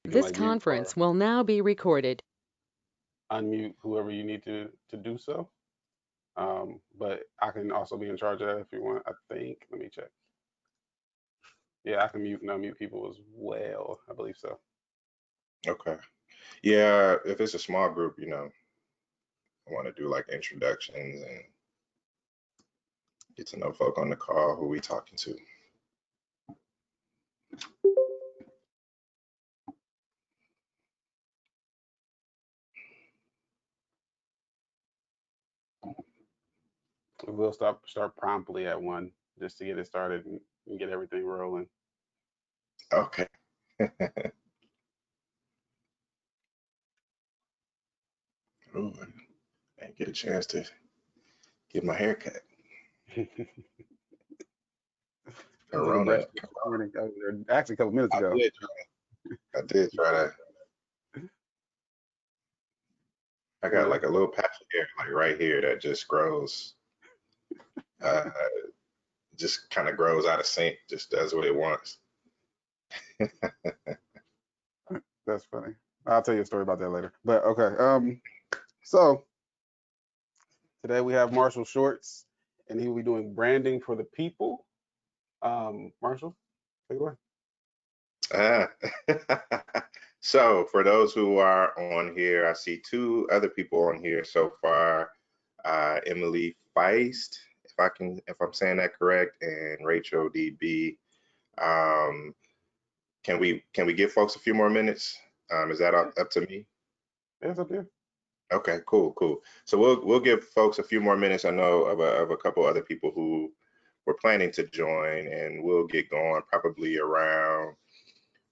You can This like mute or conference will now be recorded. unmute whoever you need to do so. But I can also be in charge of that if you want. I think. Let me check. Yeah, I can mute and unmute people as well. I believe so. Okay. Yeah, if it's a small group, I want to do like introductions and get to know folk on the call who we talking to. We'll start promptly at 1 just to get it started and get everything rolling. Okay. Ooh, I didn't get a chance to get my hair cut. I took a Corona. brush this morning. Actually, a couple minutes ago. I did try to. I got like a little patch of hair, like right here, that just grows. Uh, just kind of grows out of sync. Just does what it wants. That's funny. I'll tell you a story about that later. But okay. So today we have Marshall Shorts, and he will be doing branding for the people. Marshall, take it away. Ah. So for those who are on here, I see two other people on here so far. Emily Feist, if I'm saying that correct, and Rachel DB. Um, can we give folks a few more minutes? Is that up to me? Yeah, it's up there. Okay, cool. So we'll give folks a few more minutes. I know of a couple other people who were planning to join, and we'll get going probably around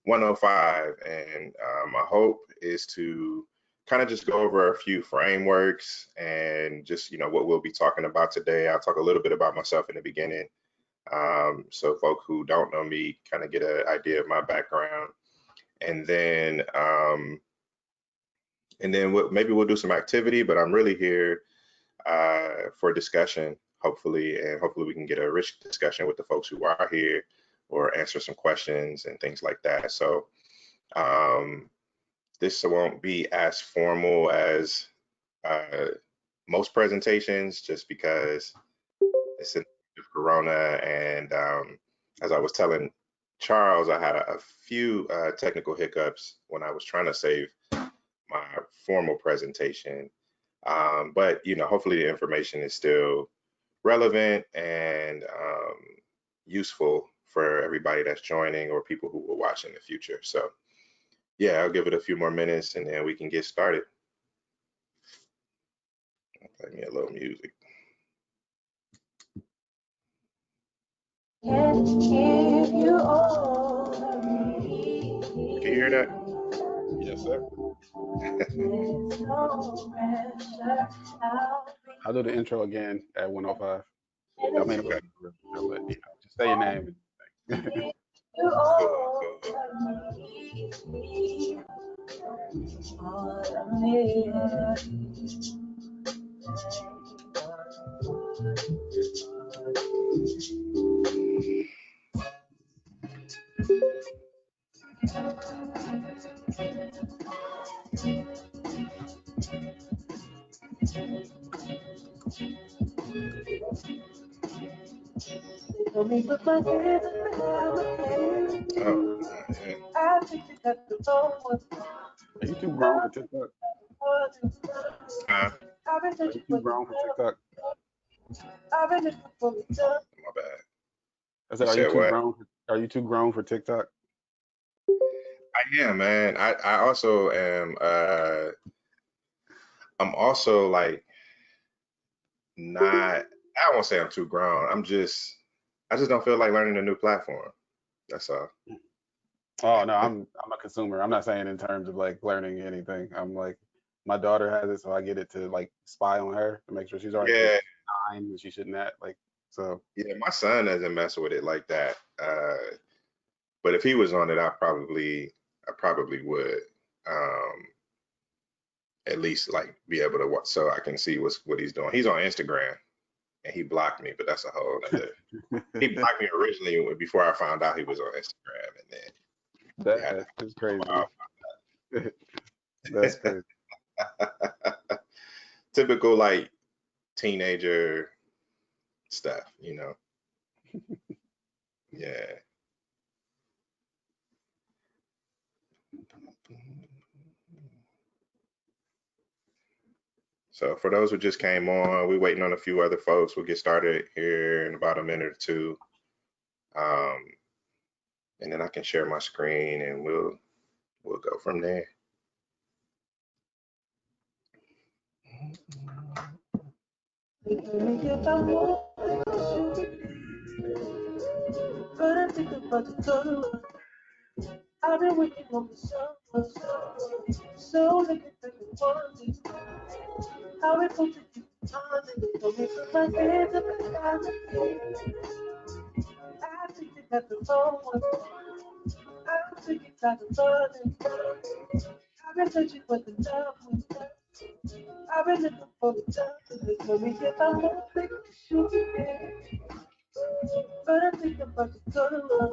105. And my hope is to kind of just go over a few frameworks and just what we'll be talking about today. I'll talk a little bit about myself in the beginning, so folk who don't know me kind of get an idea of my background, and then maybe we'll do some activity. But I'm really here for discussion, hopefully, and hopefully we can get a rich discussion with the folks who are here, or answer some questions and things like that. So this won't be as formal as uh, most presentations, just because it's in Corona. And as I was telling Charles, I had a few technical hiccups when I was trying to save my formal presentation. But hopefully the information is still relevant and useful for everybody that's joining or people who will watch in the future. So yeah, I'll give it a few more minutes and then we can get started. Play me a little music. Can you hear that? Yes, sir. I'll do the intro again at 105. I mean, Okay. but just say your name. Oh, Are you too grown for TikTok? yeah. Are you too grown for TikTok? My bad. I You said, said what? Are you too grown for TikTok? I am, man. I also am. I'm also like not. I won't say I'm too grown. I just don't feel like learning a new platform. That's all. Oh no, I'm a consumer. I'm not saying in terms of like learning anything. I'm like, my daughter has it, so I get it to like spy on her to make sure she's all right because Yeah, she's 9 and she shouldn't act like so. yeah. My son doesn't mess with it like that. But if he was on it, I probably would. Um, at least like be able to watch so I can see what he's doing. He's on Instagram and he blocked me, but that's a whole other. He blocked me originally before I found out he was on Instagram, and then we had to That is wow. crazy. That's crazy. Typical like teenager stuff, you know. Yeah. So for those who just came on, we're waiting on a few other folks. We'll get started here in about a minute or two. And then I can share my screen and we'll go from there. I've been working on the summer, so looking for the quality. How it put you on the way from my head to the sky. I think you got the wrong one. I think you got the running. I've been searching for the love one. I've been looking for the love. Let me get my whole thing to shoot it. But I think about the color.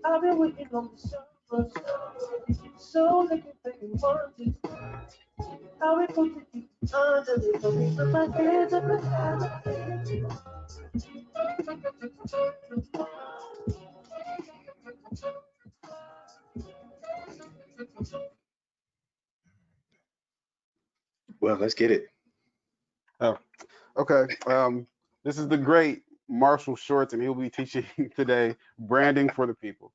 I've been waiting on the summer, so looking for the quality. How it put you under the way from my head to the sky. Well, let's get it. Oh, okay. This is the great Marshall Shorts, and he'll be teaching today branding for the people.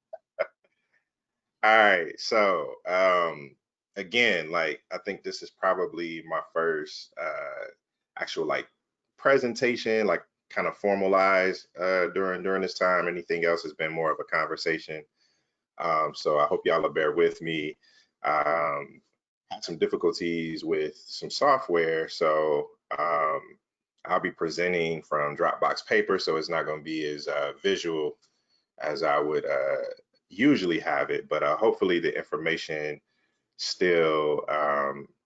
All right. So again, like I think this is probably my first actual like presentation, like kind of formalized during this time. Anything else has been more of a conversation. So I hope y'all will bear with me. Had some difficulties with some software, so I'll be presenting from Dropbox Paper, so it's not going to be as visual as I would usually have it, but hopefully the information still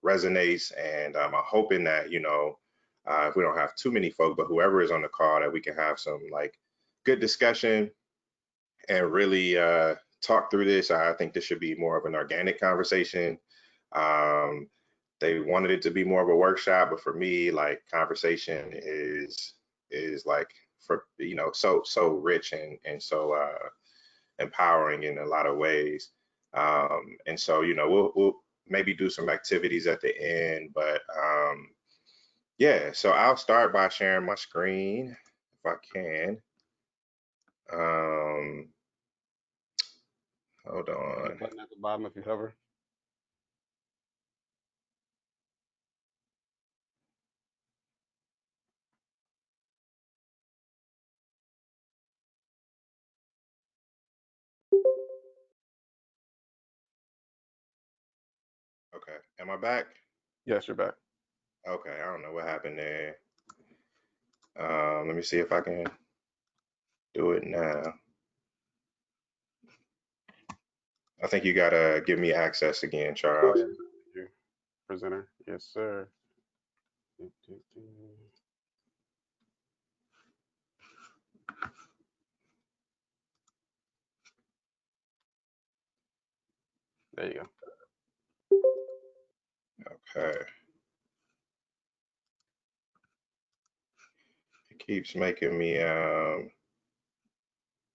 resonates, and I'm hoping that, you know, if we don't have too many folk, but whoever is on the call, that we can have some like good discussion and really talk through this. I think this should be more of an organic conversation. They wanted it to be more of a workshop, but for me, like conversation is like, for you know, so rich and so empowering in a lot of ways. And so, you know, we'll maybe do some activities at the end, but yeah. So I'll start by sharing my screen if I can. Hold on. Button at the bottom if you hover. Okay, am I back? Yes, you're back. Okay, I don't know what happened there. Let me see if I can do it now. I think you gotta give me access again, Charles. You presenter. Yes, sir. There you go. Okay. It keeps making me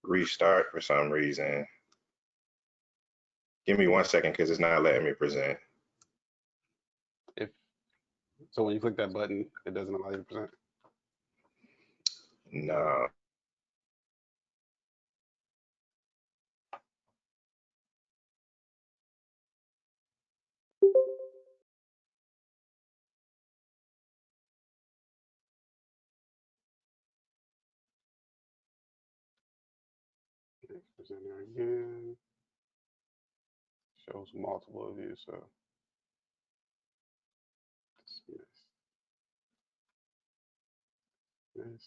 restart for some reason. Give me 1 second because it's not letting me present. If so, when you click that button, it doesn't allow you to present. No. Next presenter again. Shows multiple of you, so dismiss. This.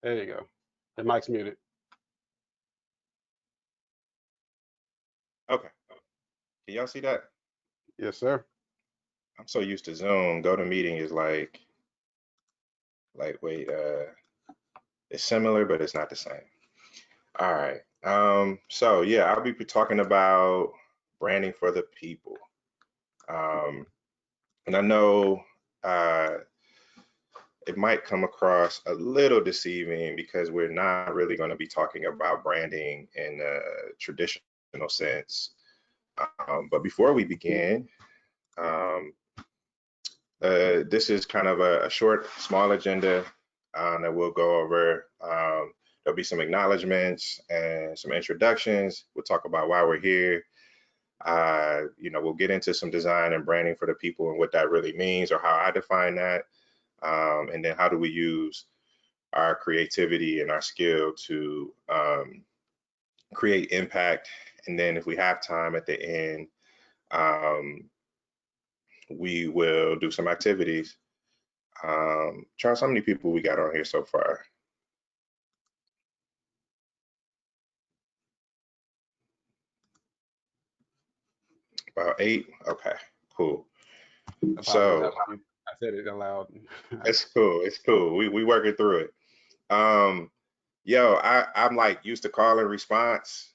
There you go. The mic's muted. Okay. Can y'all see that? Yes, sir. I'm so used to Zoom. GoToMeeting is like Lightweight, it's similar, but it's not the same. All right. So yeah, I'll be talking about branding for the people. And I know it might come across a little deceiving because we're not really going to be talking about branding in a traditional sense. But before we begin, um, this is kind of a short, small agenda that we'll go over. There'll be some acknowledgments and some introductions. We'll talk about why we're here. We'll get into some design and branding for the people and what that really means, or how I define that. And then how do we use our creativity and our skill to create impact. And then if we have time at the end, we will do some activities. Charles, how many people we got on here so far? About 8? Okay, cool. So I said it aloud. it's cool. It's cool. We working through it. I'm like used to call and response,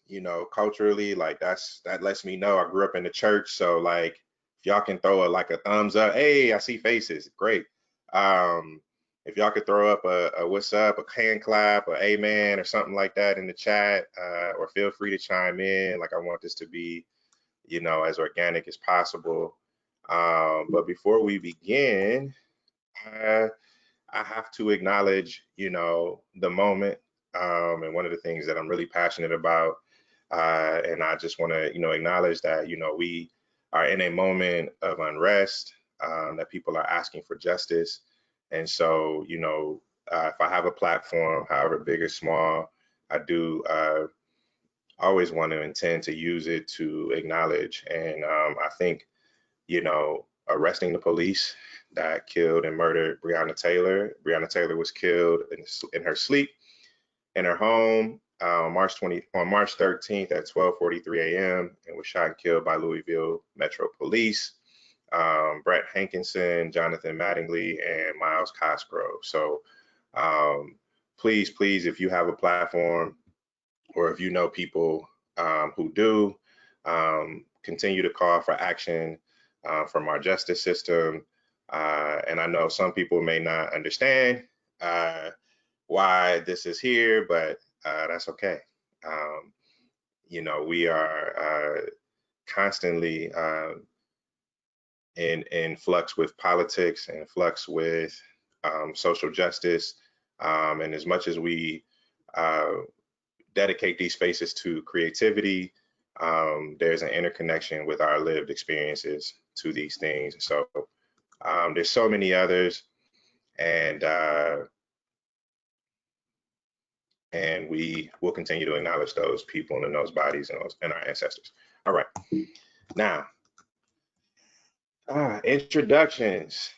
culturally, like that lets me know I grew up in the church. So like if y'all can throw a thumbs up, hey, I see faces, great. If y'all could throw up a what's up, a hand clap, or amen, or something like that in the chat, or feel free to chime in. Like I want this to be, as organic as possible. But before we begin, I have to acknowledge, the moment. And one of the things that I'm really passionate about, and I just want to, acknowledge that, we are in a moment of unrest, that people are asking for justice. And so, if I have a platform, however big or small, I do always want to intend to use it to acknowledge. And I think, arresting the police that killed and murdered Breonna Taylor. Breonna Taylor was killed in her sleep in her home on March 13th at 12:43 a.m. and was shot and killed by Louisville Metro Police. Brett Hankinson, Jonathan Mattingly, and Miles Cosgrove. So please, if you have a platform or if you know people who do, continue to call for action from our justice system. And I know some people may not understand why this is here, but that's okay. We are constantly in flux with politics and flux with social justice. And as much as we dedicate these spaces to creativity, there's an interconnection with our lived experiences to these things. So there's so many others, and we will continue to acknowledge those people and those bodies and our ancestors. All right, now introductions.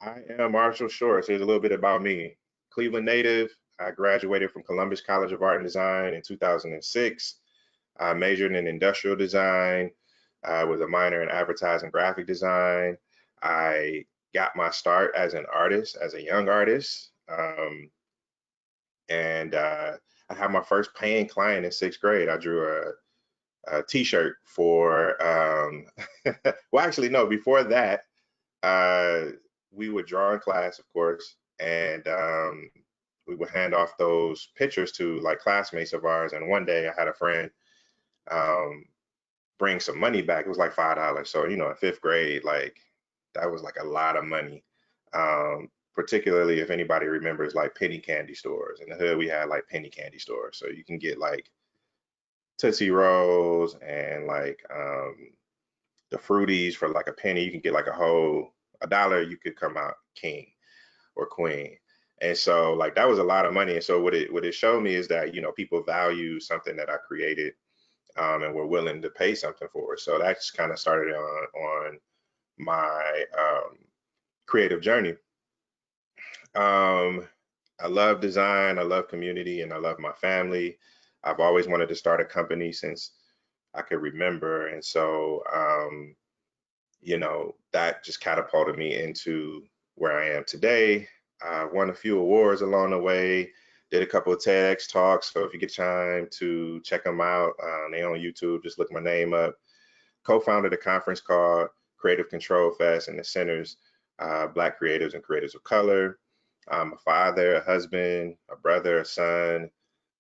I am Marshall Shorts. Here's a little bit about me. Cleveland native. I graduated from Columbus College of Art and Design in 2006. I majored in industrial design with a minor in advertising graphic design. I got my start as an artist, as a young artist. And I had my first paying client in 6th grade. I drew a t-shirt for, well, actually, no, before that, we would draw in class, of course, and we would hand off those pictures to like classmates of ours. And one day I had a friend bring some money back. It was like $5. So, in 5th grade, like that was like a lot of money. Particularly if anybody remembers like penny candy stores. In the hood, we had like penny candy stores. So you can get like Tootsie Rolls and like the Fruities for like a penny. You can get like a dollar, you could come out king or queen. And so like that was a lot of money. And so what it showed me is that, people value something that I created and were willing to pay something for it. So that's kind of started on my creative journey. I love design, I love community, and I love my family. I've always wanted to start a company since I could remember. And so, that just catapulted me into where I am today. won a few awards along the way, did a couple of TEDx talks. So if you get time to check them out, they on YouTube, just look my name up. Co-founded a conference called Creative Control Fest, and it centers Black creatives and creatives of color. I'm a father, a husband, a brother, a son,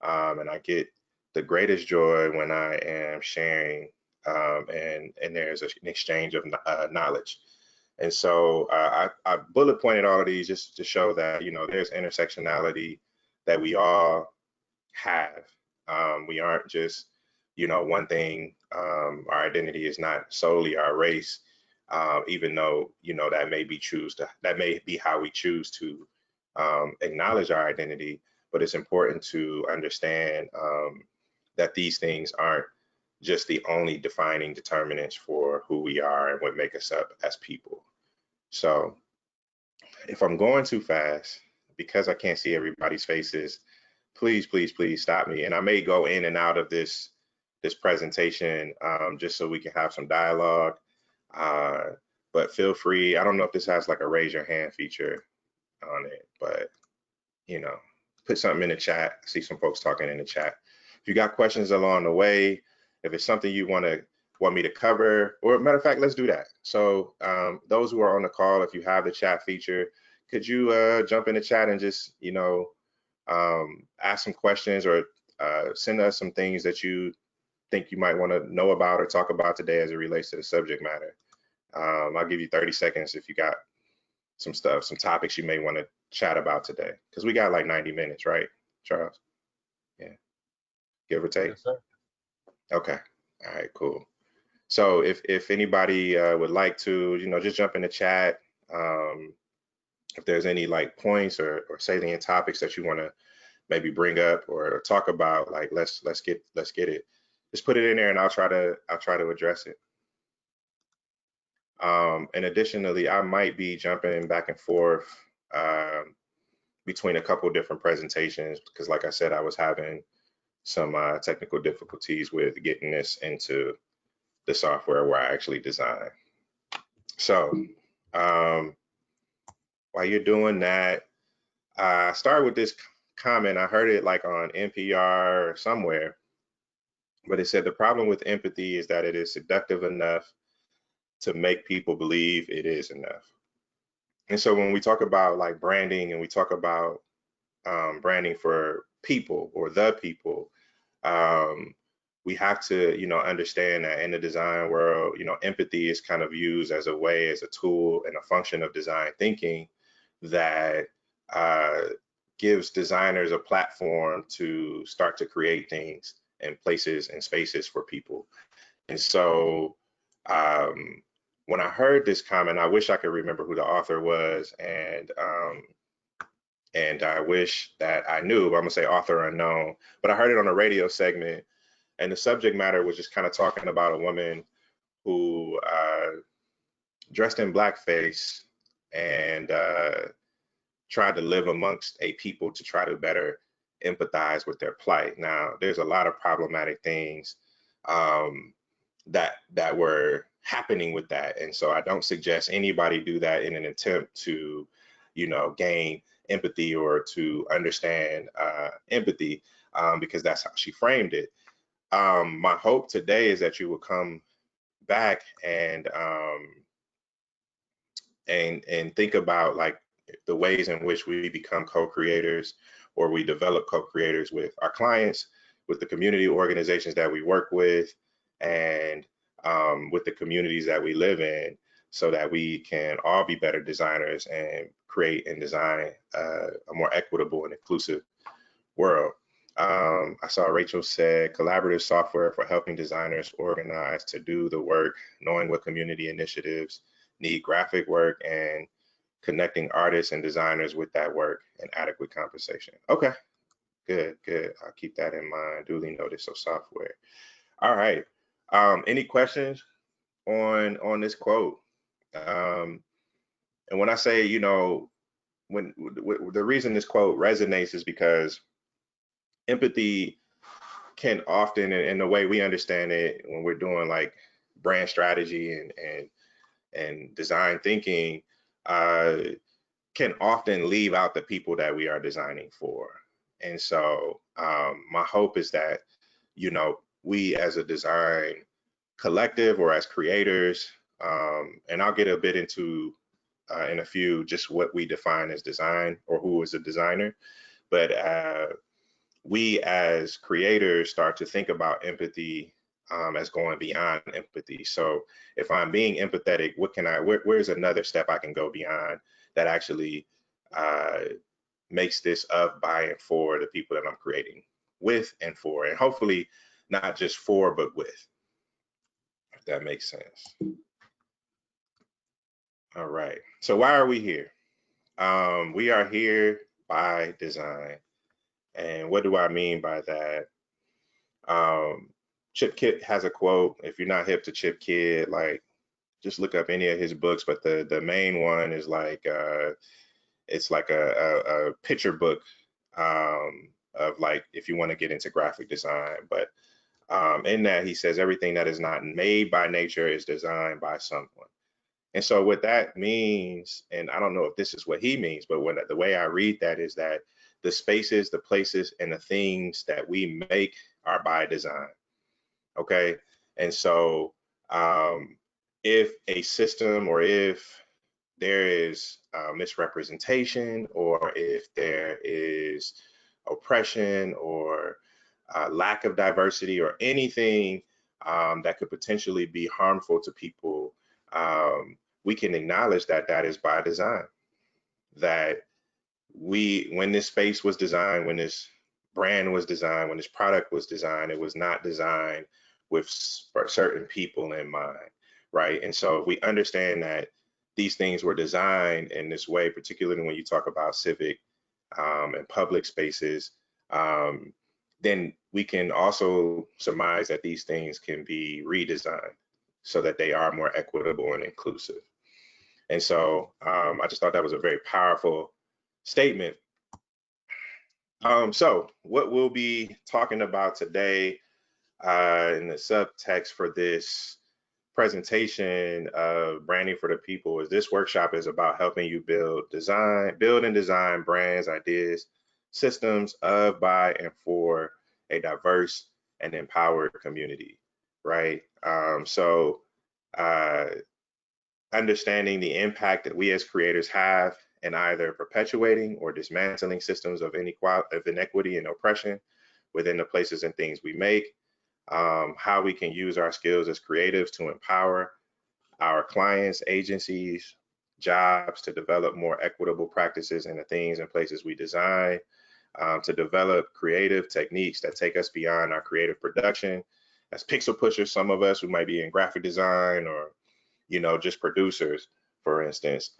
and I get the greatest joy when I am sharing and there's an exchange of knowledge. And so I bullet pointed all of these just to show that, you know, there's intersectionality that we all have. We aren't just, you know, one thing. Our identity is not solely our race, even though, you know, that may be how we choose to acknowledge our identity. But it's important to understand that these things aren't just the only defining determinants for who we are and what make us up as people. So if I'm going too fast, because I can't see everybody's faces, please, please, please stop me. And I may go in and out of this presentation just so we can have some dialogue. But feel free. I don't know if this has like a raise your hand feature on it, but you know, put something in the chat. I see some folks talking in the chat. If you got questions along the way, if it's something you want me to cover, or matter of fact, let's do that. So those who are on the call, if you have the chat feature, could you jump in the chat and just, you know, ask some questions or send us some things that you think you might want to know about or talk about today as it relates to the subject matter. I'll give you 30 seconds if you got some topics you may want to chat about today, because we got like 90 minutes, right, Charles? Yeah, give or take. Yes, sir. Okay, all right, cool. So if anybody would like to, you know, just jump in the chat. If there's any like points or salient topics that you want to maybe bring up or talk about, like let's get it. Just put it in there, and I'll try to address it. And additionally, I might be jumping back and forth between a couple different presentations because, like I said, I was having some technical difficulties with getting this into the software where I actually design. So while you're doing that, I started with this comment. I heard it like on NPR or somewhere, but it said the problem with empathy is that it is seductive enough to make people believe it is enough. And so when we talk about like branding and we talk about branding for people or the people, we have to, you know, understand that in the design world, you know, empathy is kind of used as a way, as a tool and a function of design thinking that gives designers a platform to start to create things and places and spaces for people. And so when I heard this comment, I wish I could remember who the author was, and I wish that I knew, but I'm gonna say author unknown, but I heard it on a radio segment, and the subject matter was just kind of talking about a woman who dressed in blackface and tried to live amongst a people to try to better empathize with their plight. Now, there's a lot of problematic things that were happening with that, and so I don't suggest anybody do that in an attempt to, you know, gain empathy or to understand empathy, because that's how she framed it. My hope today is that you will come back and think about like the ways in which we become co-creators or we develop co-creators with our clients, with the community organizations that we work with, and with the communities that we live in, so that we can all be better designers and create and design a more equitable and inclusive world. I saw Rachel said collaborative software for helping designers organize to do the work, knowing what community initiatives need graphic work, and connecting artists and designers with that work and adequate compensation. Okay, good. I'll keep that in mind. Duly noted. So software. All right. Any questions on this quote? And when I say, you know, when the reason this quote resonates is because empathy can often, in the way we understand it, when we're doing like brand strategy and design thinking, can often leave out the people that we are designing for. And so my hope is that, you know, we as a design collective or as creators, and I'll get a bit into in a few just what we define as design or who is a designer, but we as creators start to think about empathy as going beyond empathy. So if I'm being empathetic, what can where's another step I can go beyond that actually makes this of, by, and for the people that I'm creating with and for, and hopefully not just for, but with, if that makes sense. All right, so why are we here? We are here by design. And what do I mean by that? Chip Kidd has a quote. If you're not hip to Chip Kidd, like just look up any of his books. But the main one is like it's like a picture book of like if you want to get into graphic design. But in that he says everything that is not made by nature is designed by someone. And so what that means, and I don't know if this is what he means, but the way I read that is that the spaces, the places, and the things that we make are by design. Okay. And so if a system or if there is misrepresentation or if there is oppression or lack of diversity or anything that could potentially be harmful to people, we can acknowledge that that is by design. That when this space was designed, when this brand was designed, when this product was designed, it was not designed with certain people in mind, right? And so if we understand that these things were designed in this way, particularly when you talk about civic and public spaces, then we can also surmise that these things can be redesigned so that they are more equitable and inclusive. And so I just thought that was a very powerful statement. So what we'll be talking about today in the subtext for this presentation of Branding for the People is this workshop is about helping you build and design brands, ideas, systems of, by, and for a diverse and empowered community, right? So understanding the impact that we as creators have in either perpetuating or dismantling systems of inequity and oppression within the places and things we make, how we can use our skills as creatives to empower our clients, agencies, jobs to develop more equitable practices in the things and places we design, to develop creative techniques that take us beyond our creative production. As pixel pushers, some of us who might be in graphic design or just producers, for instance,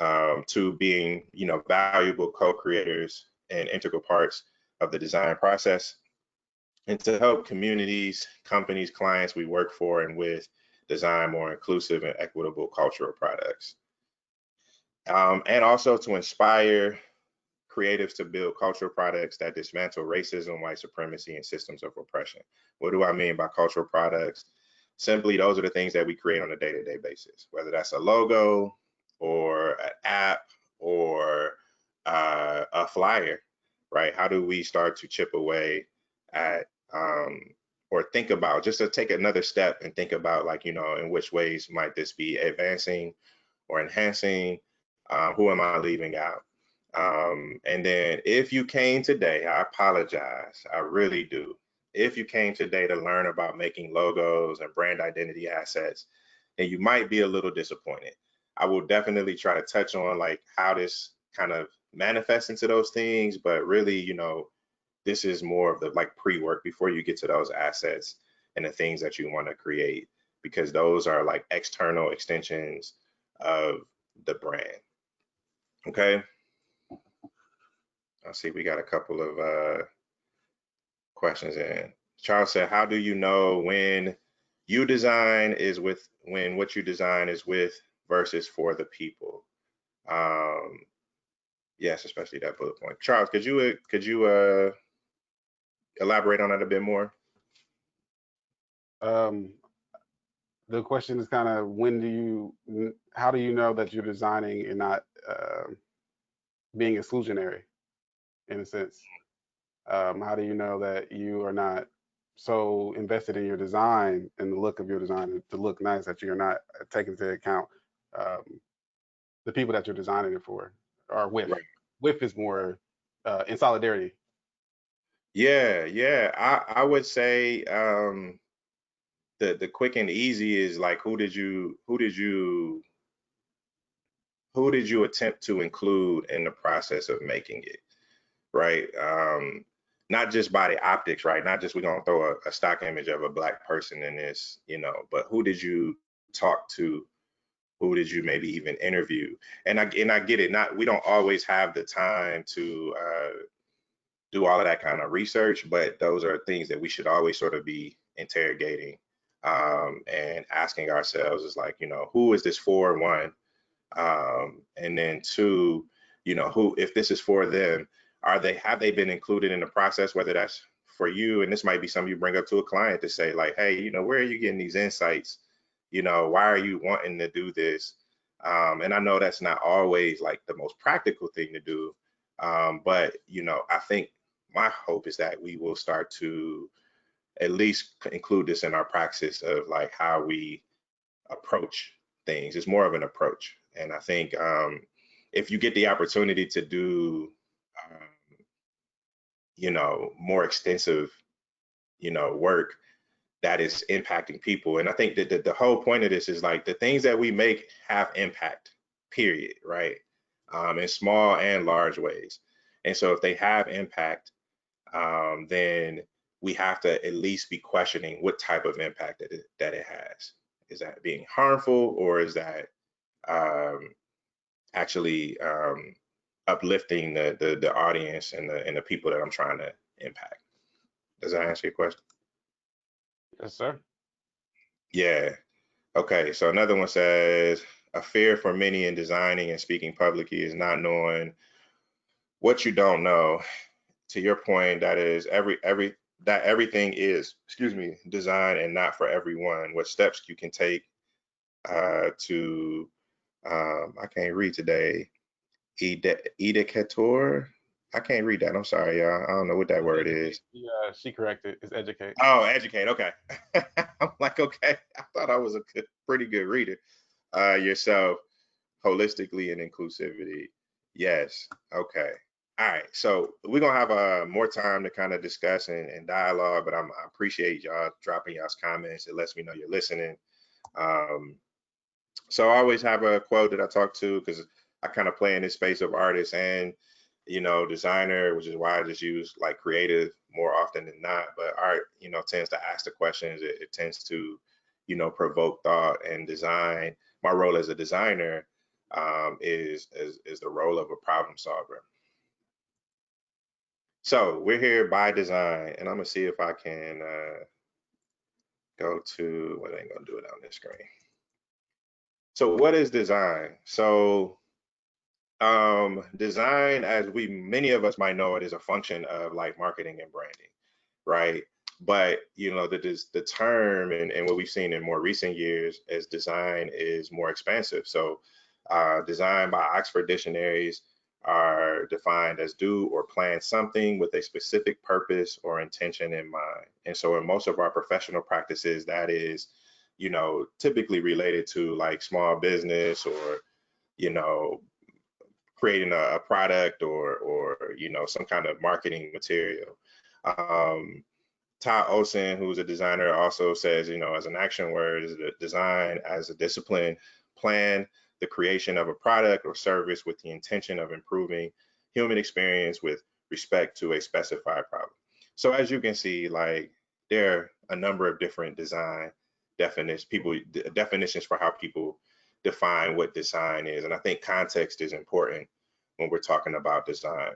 to being, valuable co-creators and integral parts of the design process, and to help communities, companies, clients we work for and with design more inclusive and equitable cultural products. And also to inspire creatives to build cultural products that dismantle racism, white supremacy, and systems of oppression. What do I mean by cultural products? Simply, those are the things that we create on a day-to-day basis, whether that's a logo or an app or a flyer, right? How do we start to chip away at or think about, just to take another step and think about, like, in which ways might this be advancing or enhancing? Who am I leaving out? And then if you came today, I apologize, I really do. If you came today to learn about making logos and brand identity assets, then you might be a little disappointed. I will definitely try to touch on like how this kind of manifests into those things, but really, this is more of the like pre-work before you get to those assets and the things that you want to create, because those are like external extensions of the brand. Okay. I see we got a couple of questions in. Charles said, how do you know when you design is with, when what you design is with versus for the people? Yes, especially that bullet point. Charles, could you elaborate on that a bit more? The question is kind of how do you know that you're designing and not being exclusionary in a sense? How do you know that you are not so invested in your design and the look of your design to look nice that you're not taking into account um, the people that you're designing it for or with? Right. With is more in solidarity. Yeah. I would say the quick and easy is like who did you attempt to include in the process of making it, right? Not just by the optics, right? Not just we're gonna throw a stock image of a black person in this, but who did you talk to? Who did you maybe even interview? And I get it. Not we don't always have the time to do all of that kind of research, but those are things that we should always sort of be interrogating and asking ourselves is like, who is this for? One, and then two, who, if this is for them, have they been included in the process, whether that's for you, and this might be something you bring up to a client to say like, hey, where are you getting these insights? Why are you wanting to do this? And I know that's not always like the most practical thing to do, but I think my hope is that we will start to at least include this in our practice of like how we approach things. It's more of an approach. And I think if you get the opportunity to do, more extensive, work that is impacting people. And I think that the whole point of this is like the things that we make have impact, period, right? In small and large ways. And so if they have impact, then we have to at least be questioning what type of impact that it has. Is that being harmful, or is that actually uplifting the audience and the people that I'm trying to impact? Does that answer your question? Yes, sir. Yeah. Okay. So another one says a fear for many in designing and speaking publicly is not knowing what you don't know. To your point, that is everything is, designed and not for everyone. What steps you can take to I can't read today. Educator. I can't read that. I'm sorry, y'all. I don't know what that word is. Yeah, she corrected. It's educate. Oh, educate. Okay. I'm like, okay. I thought I was a pretty good reader. Yourself, holistically and inclusivity. Yes. Okay. All right. So we're gonna have more time to kind of discuss and dialogue, but I appreciate y'all dropping y'all's comments. It lets me know you're listening. Um, so I always have a quote that I talk to because I kind of play in this space of artist and designer, which is why I just use like creative more often than not. But art, tends to ask the questions. It tends to, provoke thought and design. My role as a designer is the role of a problem solver. So we're here by design, and I'm gonna see if I can go to. Well, I ain't gonna do it on this screen. So what is design? So design, as many of us might know it, is a function of like marketing and branding, right? But the term and what we've seen in more recent years as design is more expansive. So design by Oxford dictionaries are defined as do or plan something with a specific purpose or intention in mind. And so in most of our professional practices, that is, typically related to like small business or, you know, creating a product or some kind of marketing material. Todd Olson, who's a designer, also says, as an action word, is design as a discipline, plan the creation of a product or service with the intention of improving human experience with respect to a specified problem. So as you can see, like there are a number of different design definitions for how people define what design is. And I think context is important when we're talking about design.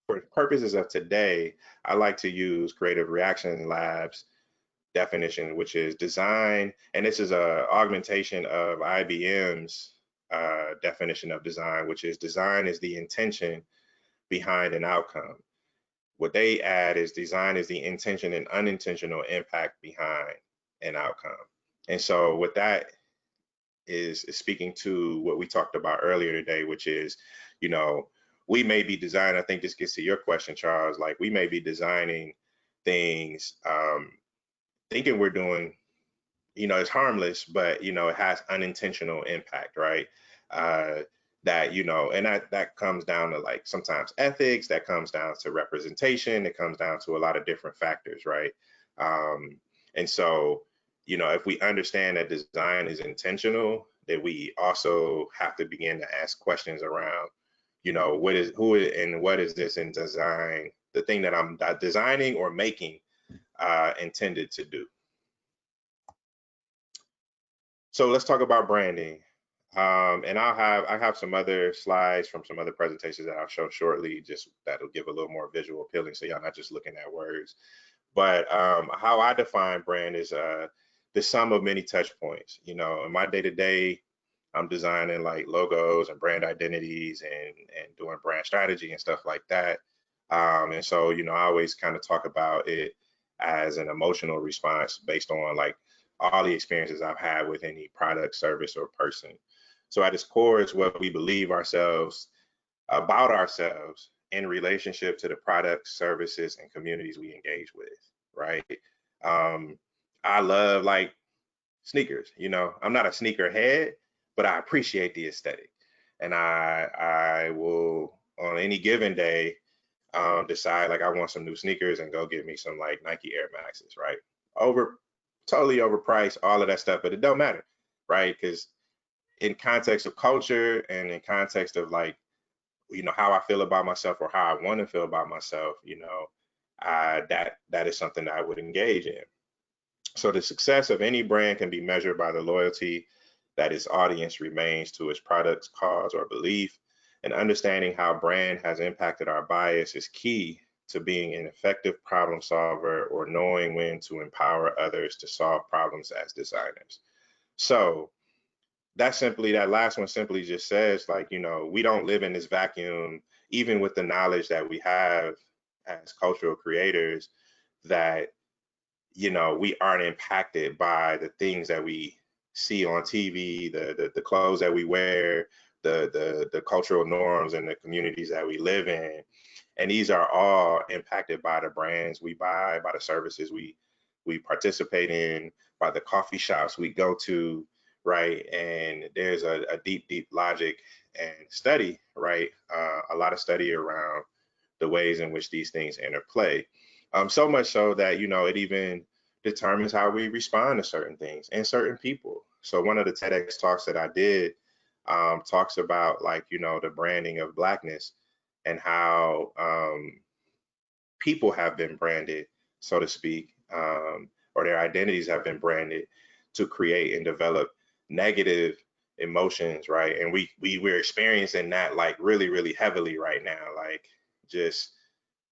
For purposes of today, I like to use Creative Reaction Labs definition, which is design, and this is a augmentation of IBM's definition of design, which is design is the intention behind an outcome. What they add is design is the intention and unintentional impact behind an outcome. And so with that is speaking to what we talked about earlier today, which is, you know, we may be designing, I think this gets to your question, Charles, like we may be designing things thinking we're doing, you know, it's harmless, but, you know, it has unintentional impact, right? Uh, that, you know, and that comes down to like sometimes ethics, that comes down to representation, it comes down to a lot of different factors, right? Um, and so, you know, if we understand that design is intentional, that we also have to begin to ask questions around, you know, and what is this in design, the thing that I'm designing or making intended to do. So let's talk about branding. And I have some other slides from some other presentations that I'll show shortly, just that'll give a little more visual appealing, so y'all not just looking at words. But how I define brand is the sum of many touch points. You know, in my day-to-day, I'm designing like logos and brand identities and doing brand strategy and stuff like that. And so, you know, I always kind of talk about it as an emotional response based on like all the experiences I've had with any product, service, or person. So at its core is what we believe ourselves about ourselves in relationship to the products, services, and communities we engage with, right? Um, I love like sneakers, you know, I'm not a sneaker head, but I appreciate the aesthetic. And I will on any given day decide like I want some new sneakers and go get me some like Nike Air Maxes, right? Over totally overpriced, all of that stuff, but it don't matter, right? Because in context of culture and in context of like, you know, how I feel about myself or how I want to feel about myself, you know, that is something that I would engage in. So the success of any brand can be measured by the loyalty that its audience remains to its products, cause, or belief. And understanding how brand has impacted our bias is key to being an effective problem solver or knowing when to empower others to solve problems as designers. So that last one simply just says like, you know, we don't live in this vacuum, even with the knowledge that we have as cultural creators, that you know, we aren't impacted by the things that we see on TV, the clothes that we wear, the cultural norms and the communities that we live in. And these are all impacted by the brands we buy, by the services we participate in, by the coffee shops we go to, right? And there's a deep logic and study, right? A lot of study around the ways in which these things interplay. So much so that, you know, it even determines how we respond to certain things and certain people. So one of the TEDx talks that I did talks about like, you know, the branding of Blackness and how people have been branded, so to speak, or their identities have been branded to create and develop negative emotions, right? And we're experiencing that like really heavily right now, like just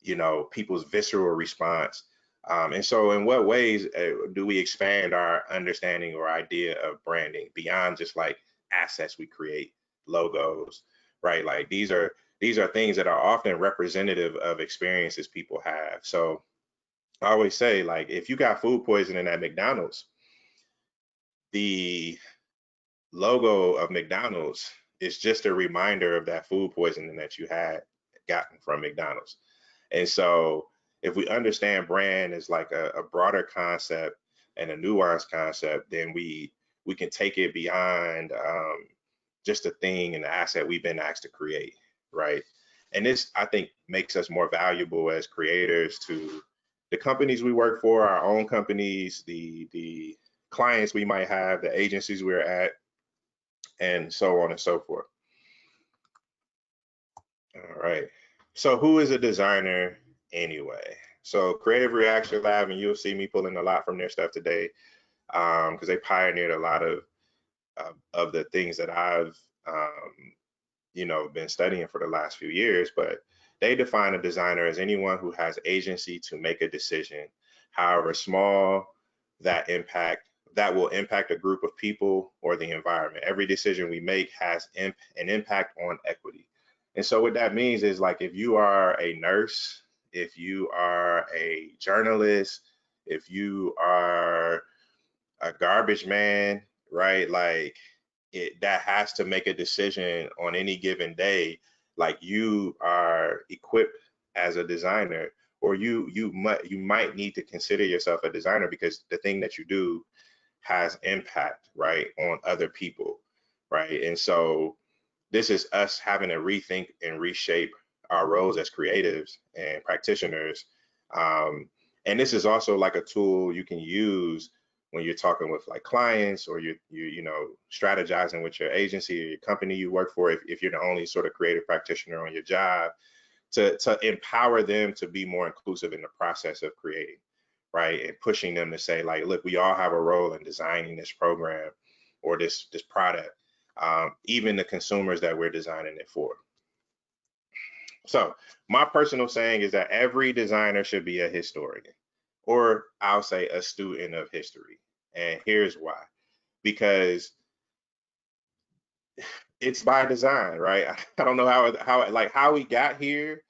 you know people's visceral response. And so, in what ways do we expand our understanding or idea of branding beyond just like assets we create, logos, right? Like these are things that are often representative of experiences people have. So I always say, like, if you got food poisoning at McDonald's, the logo of McDonald's is just a reminder of that food poisoning that you had gotten from McDonald's. And so if we understand brand as like a broader concept and a nuanced concept, then we can take it beyond just a thing and the asset we've been asked to create, right? And this, I think, makes us more valuable as creators to the companies we work for, our own companies, the clients we might have, the agencies we're at, and so on and so forth. All right. So who is a designer anyway? So Creative Reaction Lab, and you'll see me pulling a lot from their stuff today, because they pioneered a lot of the things that I've you know been studying for the last few years. But they define a designer as anyone who has agency to make a decision, however small, that will impact a group of people or the environment. Every decision we make has an impact on equity. And so what that means is like if you are a nurse, if you are a journalist, if you are a garbage man, right? Like that has to make a decision on any given day, like you are equipped as a designer, or you might need to consider yourself a designer because the thing that you do has impact, right, on other people, right? And so this is us having to rethink and reshape our roles as creatives and practitioners. And this is also like a tool you can use when you're talking with like clients, or you know, strategizing with your agency or your company you work for, if you're the only sort of creative practitioner on your job, to empower them to be more inclusive in the process of creating, right? And pushing them to say, like, look, we all have a role in designing this program or this product, even the consumers that we're designing it for. So my personal saying is that every designer should be a historian, or I'll say a student of history. And here's why. Because it's by design, right? I don't know how we got here,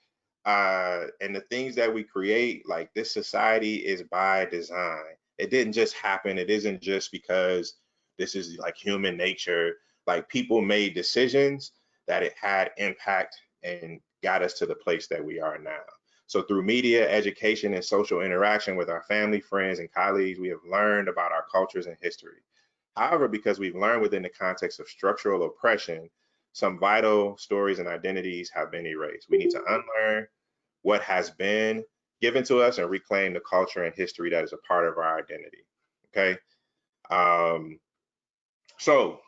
and the things that we create, like this society is by design. It didn't just happen. It isn't just because this is like human nature. Like people made decisions that it had impact and got us to the place that we are now. So through media, education, and social interaction with our family, friends, and colleagues, we have learned about our cultures and history. However, because we've learned within the context of structural oppression, some vital stories and identities have been erased. We need to unlearn what has been given to us and reclaim the culture and history that is a part of our identity. Okay. So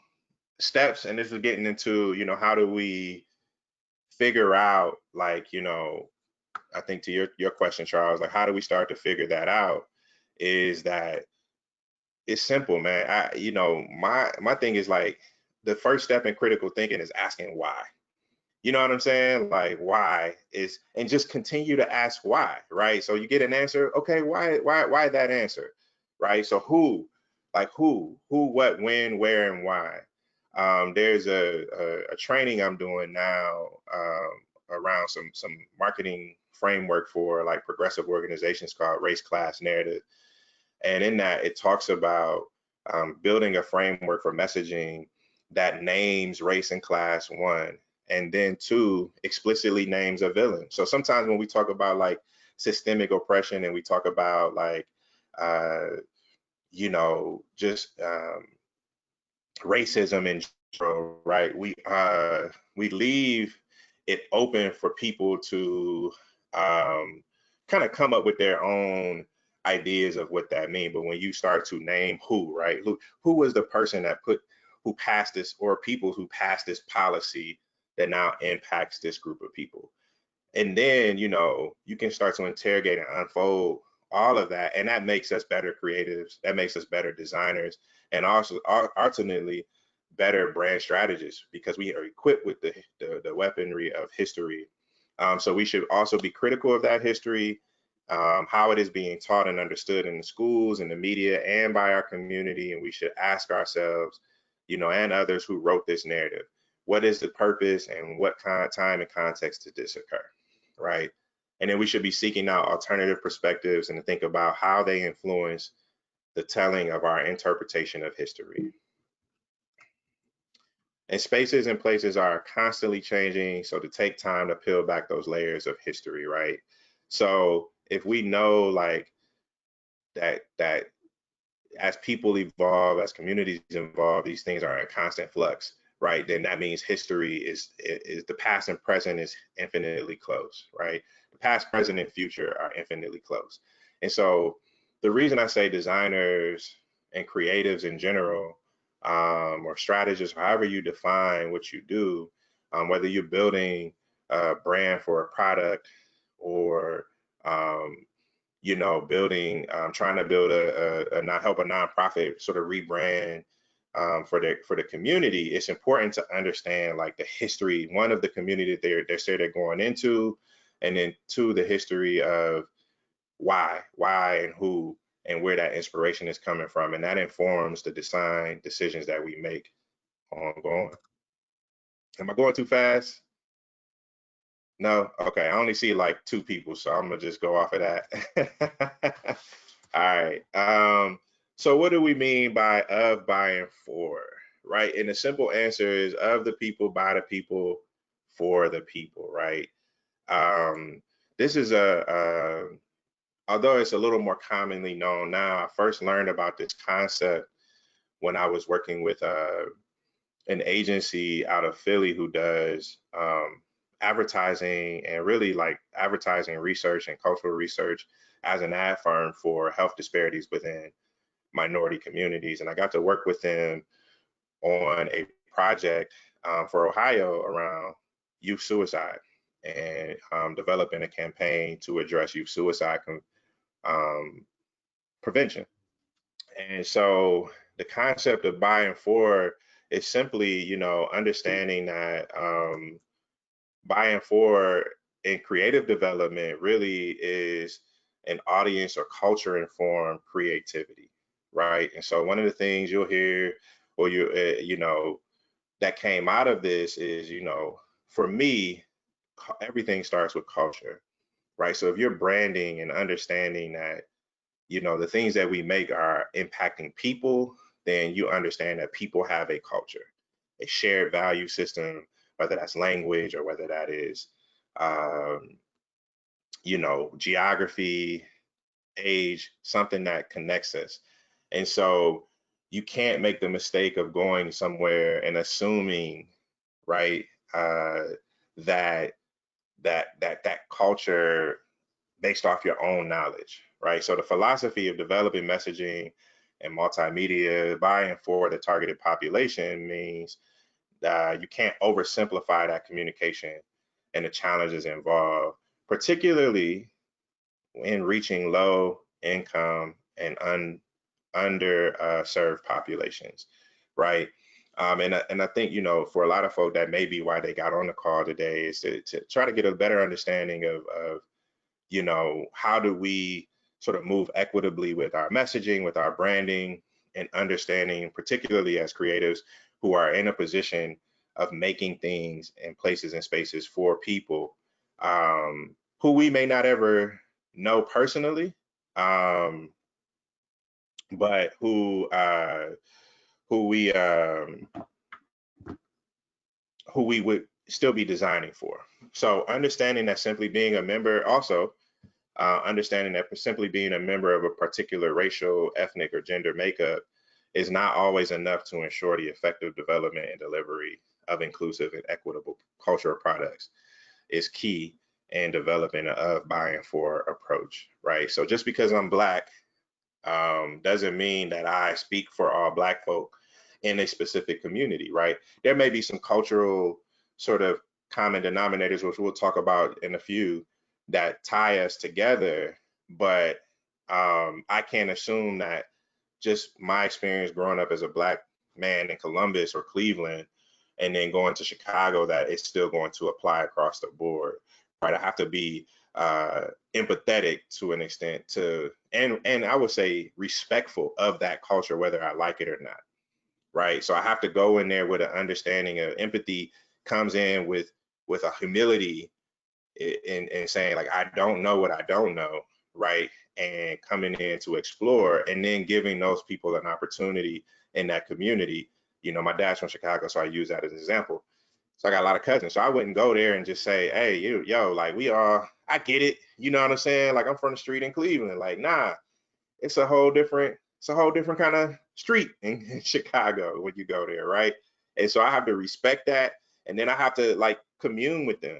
steps, and this is getting into, you know, how do we figure out, like, you know, I think to your question, Charles, like how do we start to figure that out? Is that it's simple, man. You know, my thing is like the first step in critical thinking is asking why. You know what I'm saying? Like why is, and just continue to ask why, right? So you get an answer, okay, why that answer, right? So who, like who, what, when, where, and why. There's a training I'm doing now around some marketing framework for like progressive organizations called Race, Class, Narrative. And in that, it talks about building a framework for messaging that names race and class, one, and then two, explicitly names a villain. So sometimes when we talk about like systemic oppression and we talk about like, you know, just racism in general, right? We leave it open for people to kind of come up with their own ideas of what that means. But when you start to name who, right? Who was the person that who passed this, or people who passed this policy that now impacts this group of people? And then, you know, you can start to interrogate and unfold all of that. And that makes us better creatives. That makes us better designers, and also ultimately better brand strategists, because we are equipped with the weaponry of history. So we should also be critical of that history, how it is being taught and understood in the schools, in the media, and by our community. And we should ask ourselves, you know, and others who wrote this narrative, what is the purpose and what kind of time and context did this occur, right? And then we should be seeking out alternative perspectives and to think about how they influence the telling of our interpretation of history. And spaces and places are constantly changing, so to take time to peel back those layers of history, right? So if we know like that as people evolve, as communities evolve, these things are in constant flux, right? Then that means history is the past and present is infinitely close, right? The past, present, and future are infinitely close. And so the reason I say designers and creatives in general, or strategists, however you define what you do, whether you're building a brand for a product, or you know, trying to build help a nonprofit sort of rebrand for the community, it's important to understand like the history, one, of the community that they're going into, and then two, the history of why and who and where that inspiration is coming from, and that informs the design decisions that we make ongoing. Am I going too fast? No? Okay, I only see like two people, so I'm gonna just go off of that. All right. So what do we mean by of, by, and for? right? And the simple answer is of the people, by the people, for the people, right? This is although it's a little more commonly known now, I first learned about this concept when I was working with an agency out of Philly who does advertising and really like advertising research and cultural research as an ad firm for health disparities within minority communities. And I got to work with them on a project for Ohio around youth suicide and developing a campaign to address youth suicide prevention. And so the concept of buying for is simply, understanding that buying for in creative development really is an audience or culture informed creativity, right? And so one of the things you'll hear or that came out of this is, for me, everything starts with culture, right? So if you're branding and understanding that, the things that we make are impacting people, then you understand that people have a culture, a shared value system, whether that's language or whether that is, um, geography, age, something that connects us. And so you can't make the mistake of going somewhere and assuming, right, that that culture based off your own knowledge, right? So the philosophy of developing messaging and multimedia buying for the targeted population means that you can't oversimplify that communication and the challenges involved, particularly in reaching low income and underserved populations, right? And I think, for a lot of folk, that may be why they got on the call today, is to try to get a better understanding of how do we sort of move equitably with our messaging, with our branding, and understanding, particularly as creatives who are in a position of making things in places and spaces for people who we may not ever know personally, but who we would still be designing for. So understanding that simply being a member, also understanding that simply being a member of a particular racial, ethnic, or gender makeup is not always enough to ensure the effective development and delivery of inclusive and equitable cultural products is key in developing a buying for approach, right? So just because I'm Black doesn't mean that I speak for all Black folk in a specific community, right? There may be some cultural sort of common denominators, which we'll talk about in a few, that tie us together, but I can't assume that just my experience growing up as a Black man in Columbus or Cleveland and then going to Chicago, that it's still going to apply across the board, right? I have to be empathetic to an extent and I would say respectful of that culture, whether I like it or not, right? So I have to go in there with an understanding of empathy, comes in with a humility in saying, like, I don't know what I don't know, right? And coming in to explore and then giving those people an opportunity in that community. My dad's from Chicago, so I use that as an example. So I got a lot of cousins. So I wouldn't go there and just say, hey, yo, like I get it. You know what I'm saying? Like I'm from the street in Cleveland. Like, nah, it's a whole different kind of street in Chicago when you go there, right? And so I have to respect that. And then I have to like commune with them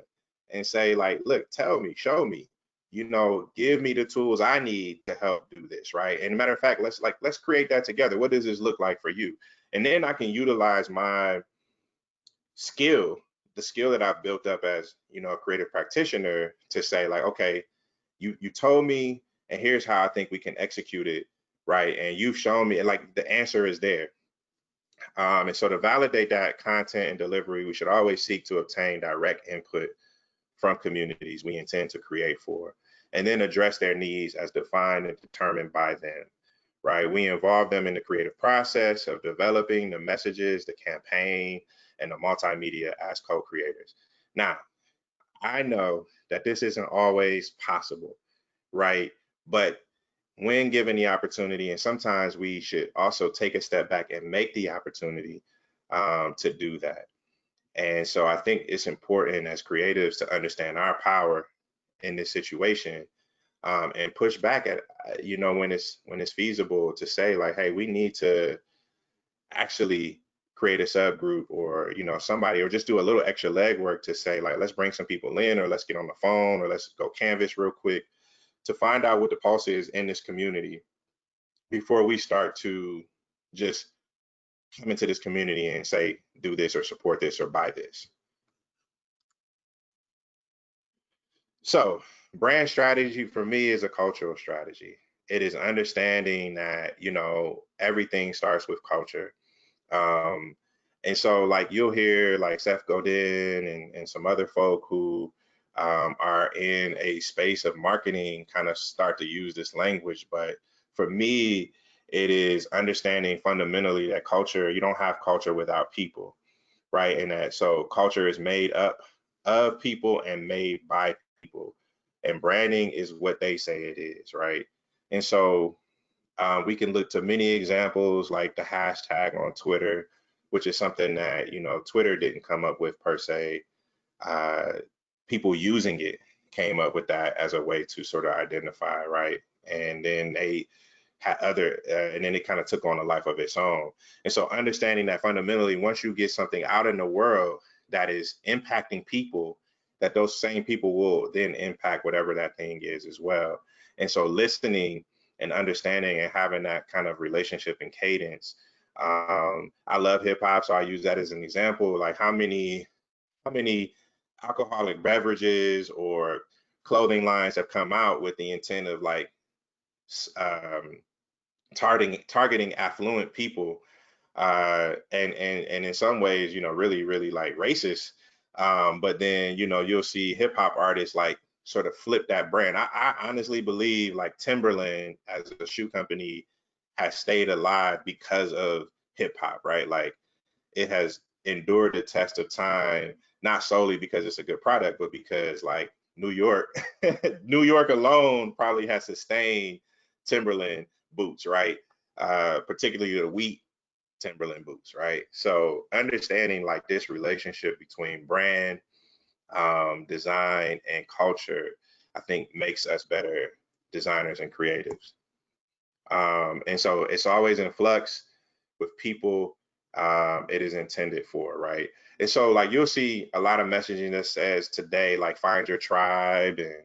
and say, like, look, tell me, show me, give me the tools I need to help do this, right? And matter of fact, let's create that together. What does this look like for you? And then I can utilize my skill, the skill that I've built up as, a creative practitioner to say, like, okay, you told me, and here's how I think we can execute it, right? And you've shown me, and like the answer is there. And so to validate that content and delivery, we should always seek to obtain direct input from communities we intend to create for, and then address their needs as defined and determined by them, right? We involve them in the creative process of developing the messages, the campaign, and the multimedia as co-creators. Now, I know that this isn't always possible, right? But when given the opportunity, and sometimes we should also take a step back and make the opportunity, to do that. And so I think it's important as creatives to understand our power in this situation, and push back at, when it's feasible to say like, hey, we need to actually create a subgroup, or somebody, or just do a little extra legwork to say like, let's bring some people in, or let's get on the phone, or let's go canvas real quick to find out what the pulse is in this community before we start to just come into this community and say, do this or support this or buy this. So brand strategy for me is a cultural strategy. It is understanding that, everything starts with culture. And so like you'll hear like Seth Godin and some other folk who are in a space of marketing kind of start to use this language. But for me, it is understanding fundamentally that culture, you don't have culture without people, right? And that so culture is made up of people and made by people. And branding is what they say it is, right? And so we can look to many examples like the hashtag on Twitter, which is something that, Twitter didn't come up with per se. People using it came up with that as a way to sort of identify, right? And then they had and then it kind of took on a life of its own. And so understanding that fundamentally, once you get something out in the world that is impacting people, that those same people will then impact whatever that thing is as well. And so listening and understanding and having that kind of relationship and cadence. I love hip hop, so I use that as an example. Like how many alcoholic beverages or clothing lines have come out with the intent of like targeting affluent people, and in some ways, really, really like racist. But then, you'll see hip hop artists like sort of flip that brand. I honestly believe like Timberland as a shoe company has stayed alive because of hip hop, right? Like it has endured the test of time, not solely because it's a good product, but because like New York, New York alone probably has sustained Timberland boots, right? Particularly the wheat Timberland boots, right? So understanding like this relationship between brand, design, and culture, I think makes us better designers and creatives. And so it's always in flux with people it is intended for, right? And so like you'll see a lot of messaging that says today, like find your tribe and,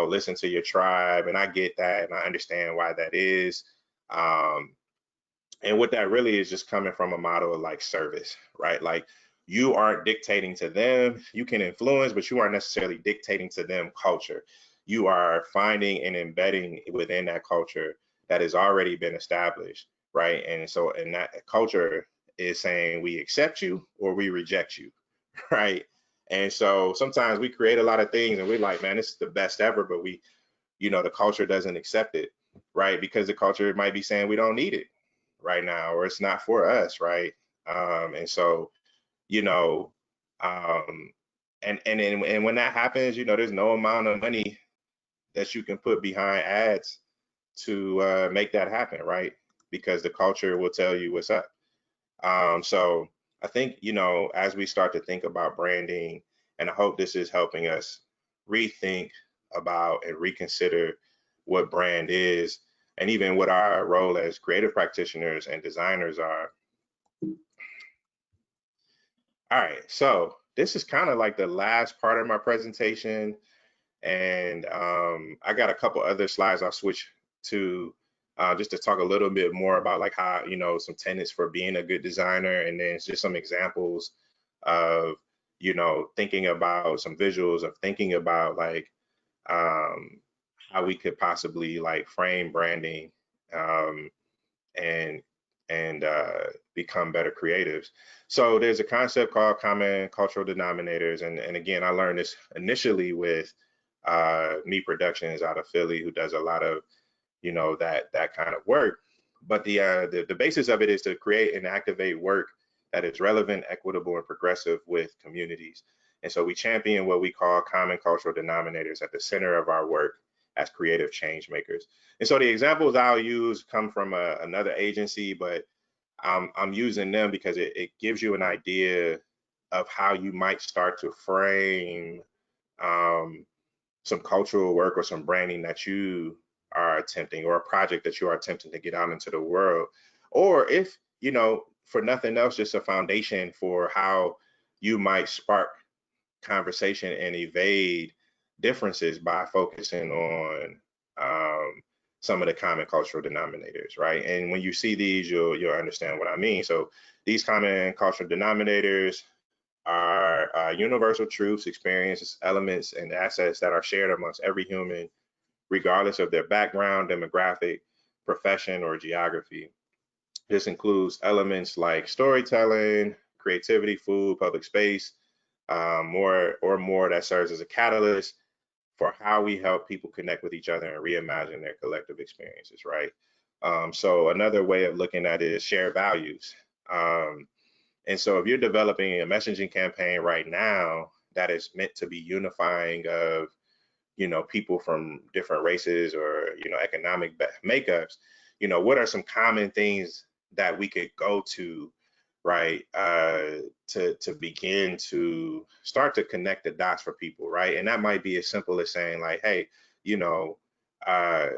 listen to your tribe. And I get that and I understand why that is. And what that really is just coming from a model of like service, right? Like you aren't dictating to them, you can influence, but you aren't necessarily dictating to them culture. You are finding and embedding within that culture that has already been established, right? And so, and that culture is saying we accept you or we reject you, right? And so sometimes we create a lot of things and we're like, man, this is the best ever, but the culture doesn't accept it, right? Because the culture might be saying we don't need it right now, or it's not for us, right? And so, you know, um, and when that happens, there's no amount of money that you can put behind ads to make that happen, right? Because the culture will tell you what's up. So I think, as we start to think about branding, and I hope this is helping us rethink about and reconsider what brand is, and even what our role as creative practitioners and designers are. All right, so this is kind of like the last part of my presentation. And I got a couple other slides I'll switch to just to talk a little bit more about like how, some tenets for being a good designer, and then just some examples of, thinking about some visuals of thinking about like how we could possibly like frame branding um, and become better creatives. So there's a concept called common cultural denominators, and again, I learned this initially with Me Productions out of Philly, who does a lot of that kind of work. But the basis of it is to create and activate work that is relevant, equitable, and progressive with communities. And so we champion what we call common cultural denominators at the center of our work as creative change makers. And so the examples I'll use come from another agency, but I'm using them because it gives you an idea of how you might start to frame some cultural work or some branding that you are attempting, or a project that you are attempting to get out into the world. Or if, for nothing else, just a foundation for how you might spark conversation and evade differences by focusing on some of the common cultural denominators, right? And when you see these, you'll understand what I mean. So these common cultural denominators are universal truths, experiences, elements, and assets that are shared amongst every human, regardless of their background, demographic, profession, or geography. This includes elements like storytelling, creativity, food, public space, more that serves as a catalyst for how we help people connect with each other and reimagine their collective experiences, right? So another way of looking at it is shared values. And so if you're developing a messaging campaign right now that is meant to be unifying of, people from different races or, economic makeups, what are some common things that we could go to, right, to begin to start to connect the dots for people, right? And that might be as simple as saying like, hey, you know, uh,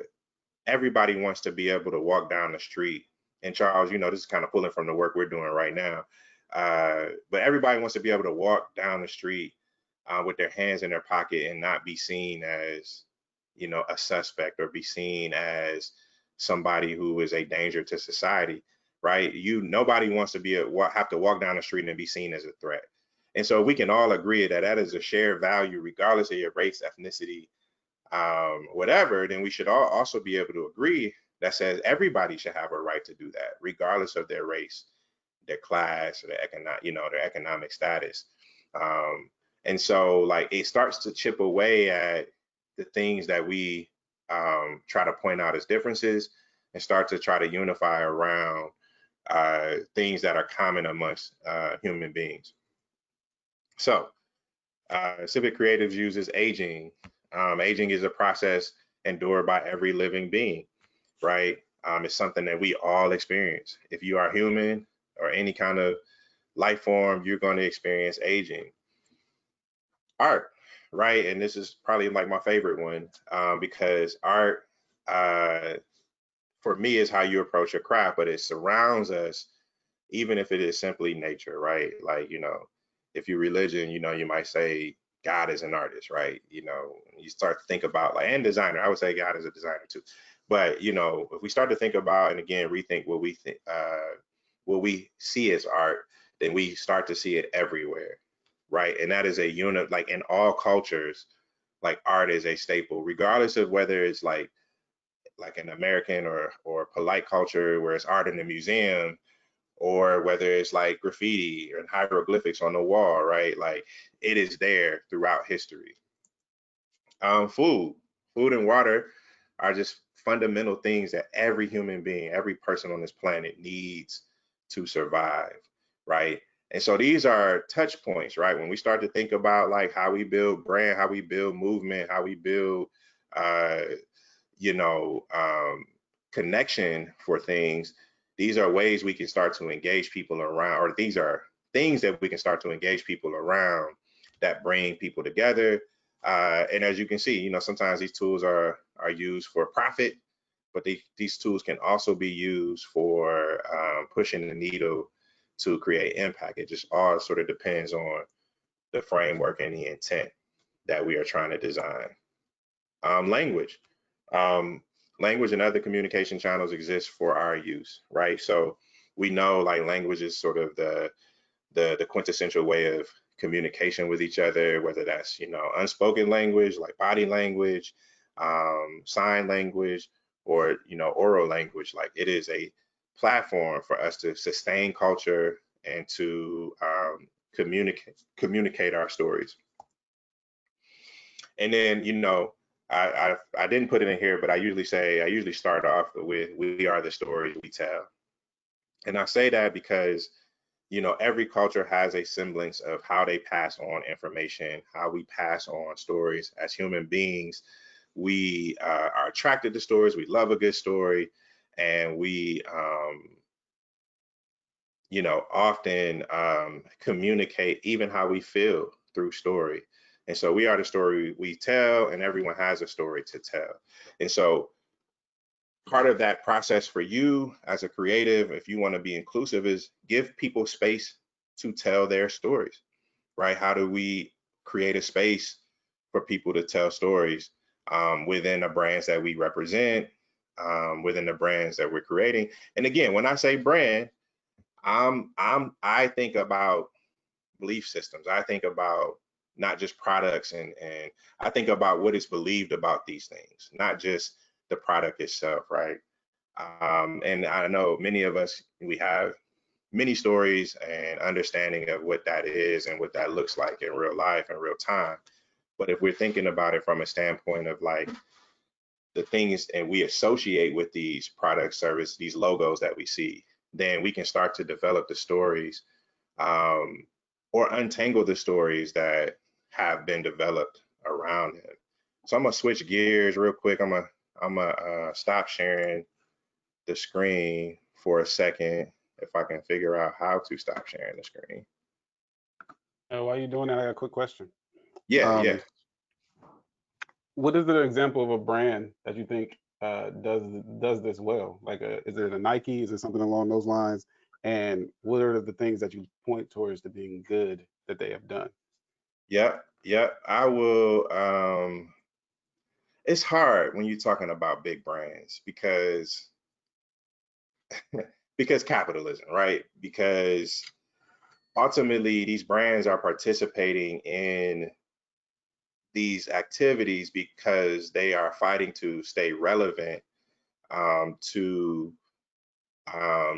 everybody wants to be able to walk down the street. And Charles, this is kind of pulling from the work we're doing right now. But everybody wants to be able to walk down the street with their hands in their pocket and not be seen as, a suspect, or be seen as somebody who is a danger to society, right? Nobody wants to have to walk down the street and be seen as a threat. And so we can all agree that that is a shared value, regardless of your race, ethnicity, whatever. Then we should all also be able to agree that says everybody should have a right to do that, regardless of their race, their class, or their economic status. And so like it starts to chip away at the things that we try to point out as differences, and start to try to unify around things that are common amongst human beings. So Civic Creatives uses aging. Aging is a process endured by every living being, right? It's something that we all experience. If you are human or any kind of life form, you're going to experience aging. Art, right? And this is probably like my favorite one, because art, for me, is how you approach your craft, but it surrounds us, even if it is simply nature, right? Like, if you're religion, you might say God is an artist, right? You start to think about like, and designer, I would say God is a designer too. But, if we start to think about, and again, rethink what we think, what we see as art, then we start to see it everywhere, right? And that is a unit, like in all cultures, like art is a staple, regardless of whether it's like an American or polite culture where it's art in the museum, or whether it's like graffiti and hieroglyphics on the wall, right? Like it is there throughout history. Food and water are just fundamental things that every human being, every person on this planet needs to survive, right? And so these are touch points, right? When we start to think about like how we build brand, how we build movement, how we build, uh, you know, um, connection for things, these are ways we can start to engage people around, or these are things that we can start to engage people around that bring people together. And as you can see, sometimes these tools are used for profit, but these tools can also be used for pushing the needle to create impact. It just all sort of depends on the framework and the intent that we are trying to design. Language. Um, Language and other communication channels exist for our use, right? So we know like language is sort of the quintessential way of communication with each other, whether that's unspoken language like body language, sign language, or oral language. Like it is a platform for us to sustain culture and to communicate our stories. And then I didn't put it in here, but I usually start off with we are the stories we tell. And I say that because every culture has a semblance of how they pass on information, how we pass on stories as human beings. We are attracted to stories. We love a good story, and often communicate even how we feel through story. And so we are the story we tell, and everyone has a story to tell. And so part of that process for you as a creative, if you want to be inclusive, is give people space to tell their stories, right? How do we create a space for people to tell stories within the brands that we represent, within the brands that we're creating? And again, when I say brand, I think about belief systems. I think about not just products, and I think about what is believed about these things, not just the product itself, right? And I know many of us, we have many stories and understanding of what that is and what that looks like in real life and real time. But if we're thinking about it from a standpoint of like the things and we associate with these products, service, these logos that we see, then we can start to develop the stories, um, or untangle the stories that have been developed around him. So I'm gonna switch gears real quick. I'm gonna stop sharing the screen for a second if I can figure out how to stop sharing the screen. While you're doing that, I got a quick question. Yeah, yeah. What is an example of a brand that you think does this well? Like, is it a Nike? Is it something along those lines? And what are the things that you point towards to being good that they have done? Yep, yep. I will. It's hard when you're talking about big brands because because capitalism, right? Because ultimately these brands are participating in these activities because they are fighting to stay relevant to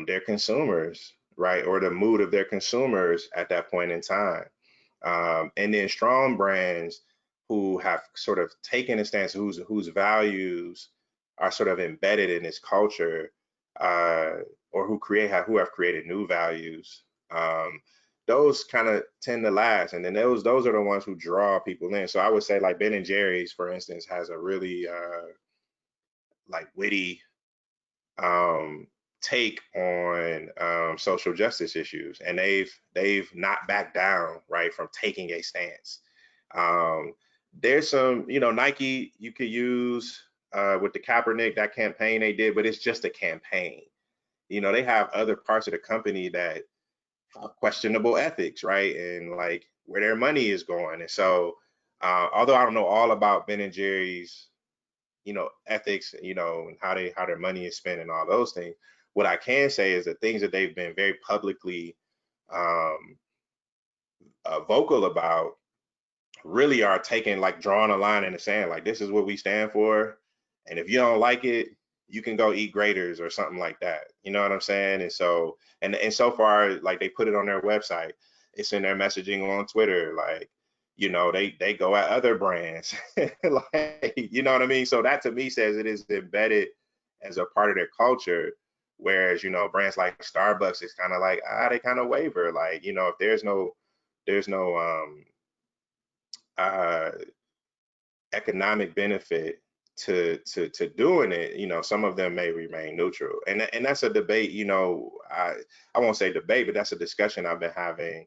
their consumers, right? Or the mood of their consumers at that point in time. And then strong brands who have sort of taken a stance, whose values are sort of embedded in this culture, uh, or who have created new values. Those kind of tend to last, and then those are the ones who draw people in. So I would say like Ben and Jerry's, for instance, has a really like witty um, take on social justice issues, and they've not backed down, right, from taking a stance. Um, there's some, Nike you could use with the Kaepernick, that campaign they did, but it's just a campaign. They have other parts of the company that have questionable ethics, right, and like where their money is going. And so, although I don't know all about Ben and Jerry's ethics, and how their money is spent and all those things. What I can say is the things that they've been very publicly um, vocal about really are taking, like, drawing a line in the sand, like, this is what we stand for, and if you don't like it, you can go eat graters or something like that. You know what I'm saying? And so, and so far, like, they put it on their website, it's in their messaging on Twitter, like, they go at other brands, like, you know what I mean? So that to me says it is embedded as a part of their culture. Whereas, brands like Starbucks, it's kind of like, they kind of waver. Like, if there's no uh, economic benefit to doing it, some of them may remain neutral, and that's a debate. I won't say debate, but that's a discussion I've been having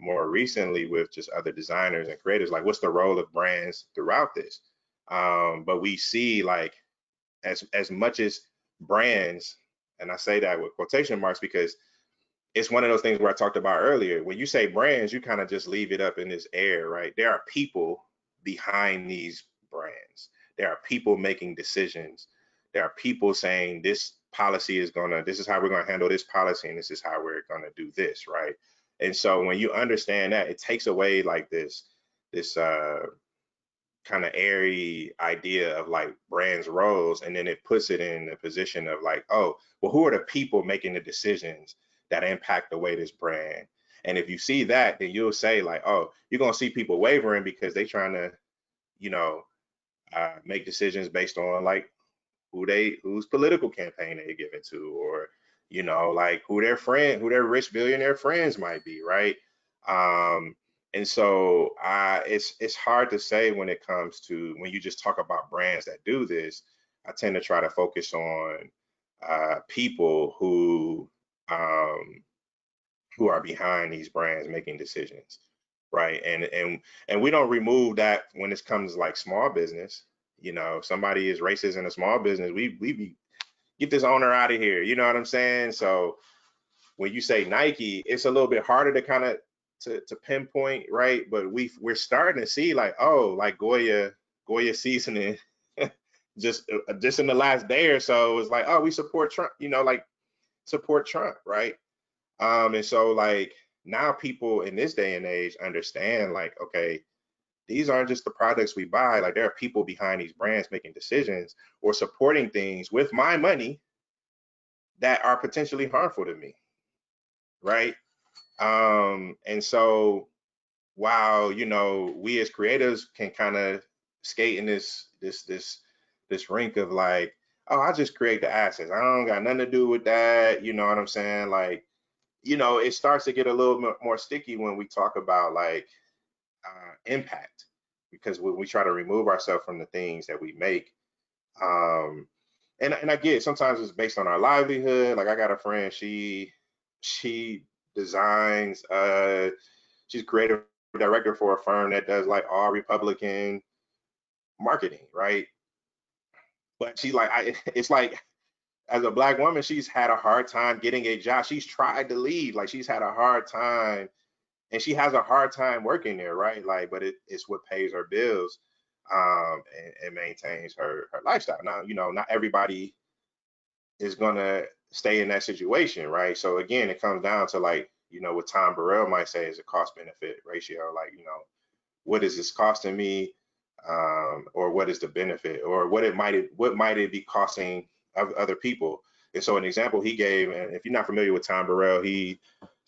more recently with just other designers and creators. Like, what's the role of brands throughout this? But we see, like, as much as brands, and I say that with quotation marks because it's one of those things where I talked about earlier. When you say brands, you kind of just leave it up in this air, right? There are people behind these brands. There are people making decisions. There are people saying this this is how we're gonna handle this policy, and this is how we're gonna do this, right? And so when you understand that, it takes away like this kind of airy idea of like brands roles, and then it puts it in a position of like, oh, well, who are the people making the decisions that impact the way this brand? And if you see that, then you'll say like, oh, you're gonna see people wavering because they trying to, you know make decisions based on like whose political campaign they give it to, or like who their rich billionaire friends might be, right? um and so it's hard to say when it comes to when you just talk about brands that do this. I tend to try to focus on people who um, who are behind these brands making decisions, right? And we don't remove that when it comes to like small business. You know, if somebody is racist in a small business, we get this owner out of here. You know what I'm saying? So when you say Nike, it's a little bit harder to kind of to pinpoint, right? But we're starting to see like, oh, like Goya seasoning just in the last day or so, it's like, oh, we support Trump, you know, like support Trump, right? And so like now people in this day and age understand like, okay, these aren't just the products we buy. Like there are people behind these brands making decisions or supporting things with my money that are potentially harmful to me, right? And so while you know we as creatives can kind of skate in this rink of like, oh, I just create the assets. I don't got nothing to do with that. You know what I'm saying? Like, you know, it starts to get a little bit more sticky when we talk about like impact, because when we try to remove ourselves from the things that we make, um, and I get it, sometimes it's based on our livelihood. Like I got a friend, she designs, she's creative director for a firm that does like all Republican marketing, right? But she like, it's like as a black woman, she's had a hard time getting a job. She's tried to leave, like she's had a hard time, and she has a hard time working there, right? Like, but it's what pays her bills, and maintains her lifestyle. Now, you know, not everybody is gonna stay in that situation, right? So again, it comes down to like, you know, what Tom Burrell might say is a cost benefit ratio. Like, you know, what is this costing me, or what is the benefit, or what might it be costing other people? And so an example he gave, and if you're not familiar with Tom Burrell, he's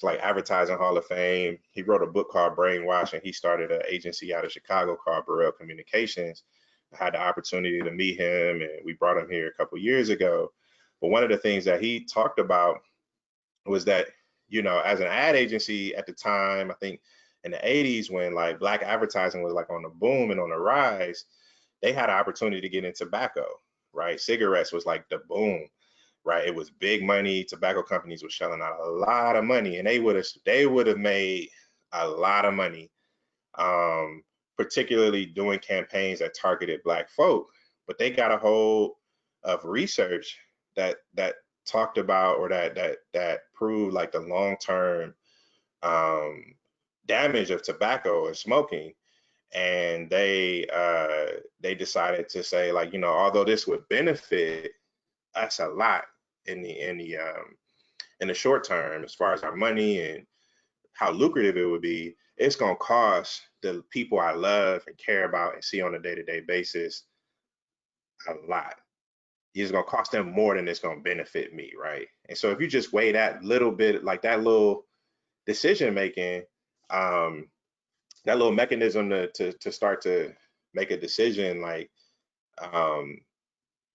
like advertising Hall of Fame. He wrote a book called Brainwash, and he started an agency out of Chicago called Burrell Communications. I had the opportunity to meet him, and we brought him here a couple years ago. But one of the things that he talked about was that, you know, as an ad agency at the time, I think in the 80s when like black advertising was like on the boom and on the rise, they had an opportunity to get in tobacco, right? Cigarettes was like the boom, right? It was big money. Tobacco companies were shelling out a lot of money, and they would have made a lot of money, particularly doing campaigns that targeted black folk. But they got a hold of research that talked about, or that proved like the long-term um, damage of tobacco and smoking. And they decided to say like, you know, although this would benefit us a lot in the short term as far as our money and how lucrative it would be, it's gonna cost the people I love and care about and see on a day-to-day basis a lot. It's gonna cost them more than it's gonna benefit me, right? And so if you just weigh that little bit, like that little decision making, um, that little mechanism to start to make a decision, like um,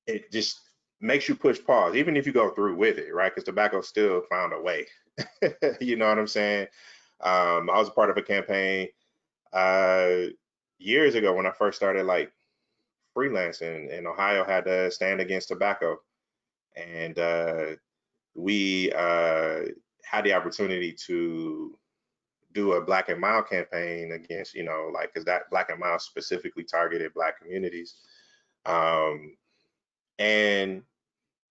it just makes you push pause, even if you go through with it, right? Because tobacco still found a way. You know what I'm saying? I was a part of a campaign uh, years ago when I first started like freelancing, and Ohio had to stand against tobacco, and we had the opportunity to do a Black and Mild campaign against, you know, like, because that Black and Mild specifically targeted Black communities. And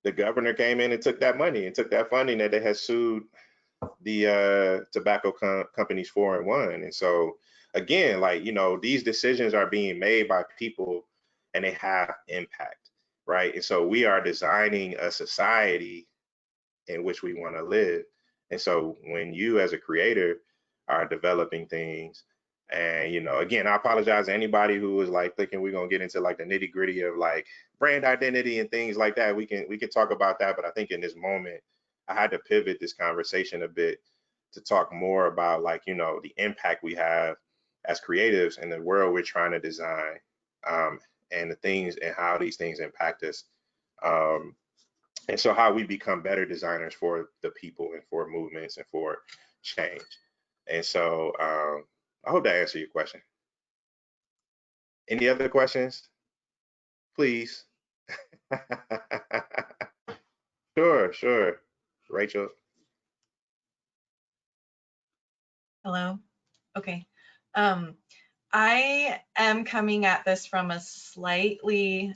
the governor came in and took that money and took that funding that they had sued the tobacco companies for and won. And so, again, like, you know, these decisions are being made by people and they have impact, right? And so we are designing a society in which we want to live. And so when you as a creator are developing things, and you know, again, I apologize to anybody who is like thinking we're gonna get into like the nitty gritty of like brand identity and things like that. We can talk about that, but I think in this moment, I had to pivot this conversation a bit to talk more about like, you know, the impact we have as creatives in the world we're trying to design, and the things and how these things impact us. Um, and so how we become better designers for the people and for movements and for change. And so I hope that answered your question. Any other questions, please? Sure, Rachel. Hello. Okay. I am coming at this from a slightly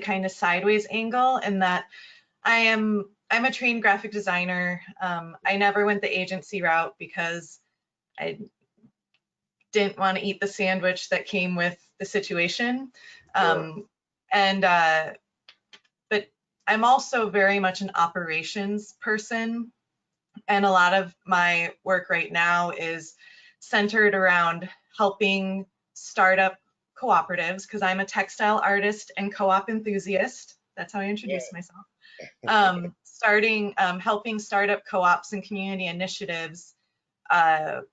kind of sideways angle in that I'm a trained graphic designer. I never went the agency route because I didn't want to eat the sandwich that came with the situation. And but I'm also very much an operations person, and a lot of my work right now is centered around helping startup cooperatives, because I'm a textile artist and co-op enthusiast. That's how I introduce myself. Helping startup co-ops and community initiatives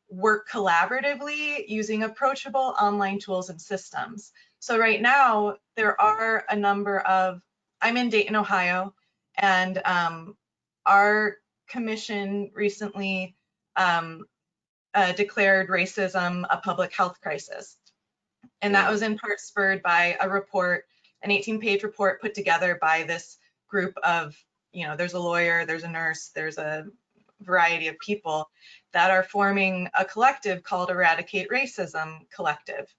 work collaboratively using approachable online tools and systems. So right now, there are a number of, I'm in Dayton, Ohio, and our commission recently declared racism a public health crisis. And that was in part spurred by a report, an 18-page report put together by this group of, there's a lawyer, there's a nurse, there's a variety of people that are forming a collective called Eradicate Racism Collective.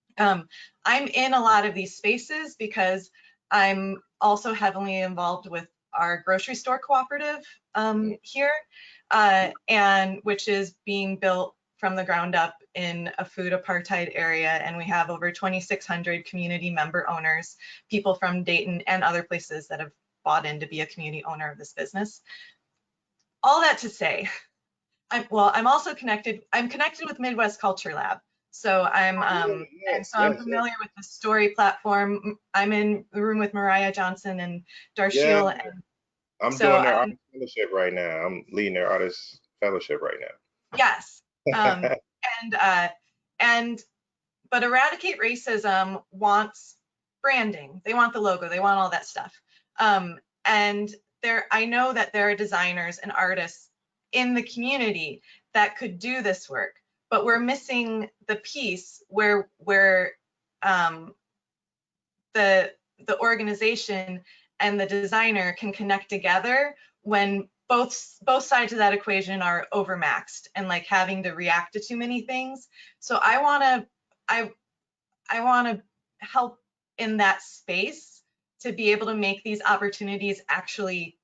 I'm in a lot of these spaces because I'm also heavily involved with our grocery store cooperative here, and which is being built from the ground up in a food apartheid area, and we have over 2,600 community member owners, people from Dayton and other places that have bought in to be a community owner of this business. All that to say, I'm also connected. I'm connected with Midwest Culture Lab, so I'm I'm familiar with the Story platform. I'm in the room with Mariah Johnson and Darshil. Yeah, I'm doing their artist fellowship right now. I'm leading their artist fellowship right now. Yes, but Eradicate Racism wants branding. They want the logo. They want all that stuff. And I know that there are designers and artists in the community that could do this work, but we're missing the piece where the organization and the designer can connect together when both sides of that equation are overmaxed and like having to react to too many things. So I want to help in that space to be able to make these opportunities actually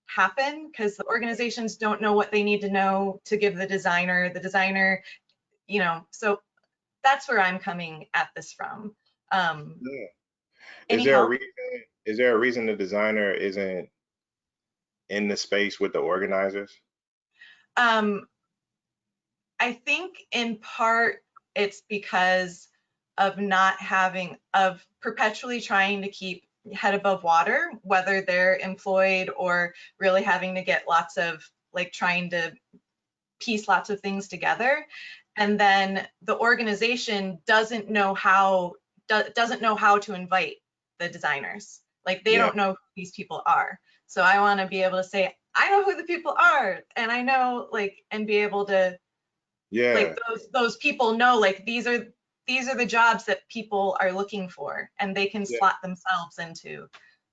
happen, because the organizations don't know what they need to know to give the designer, so that's where I'm coming at this from. Is there a reason the designer isn't in the space with the organizers? I think in part it's because of perpetually trying to keep head above water, whether they're employed or really having to get trying to piece lots of things together. And then the organization doesn't know how to invite the designers. Like they don't know who these people are. So I want to be able to say, I know who the people are, and I know and be able to those people know these are the jobs that people are looking for, and they can slot themselves into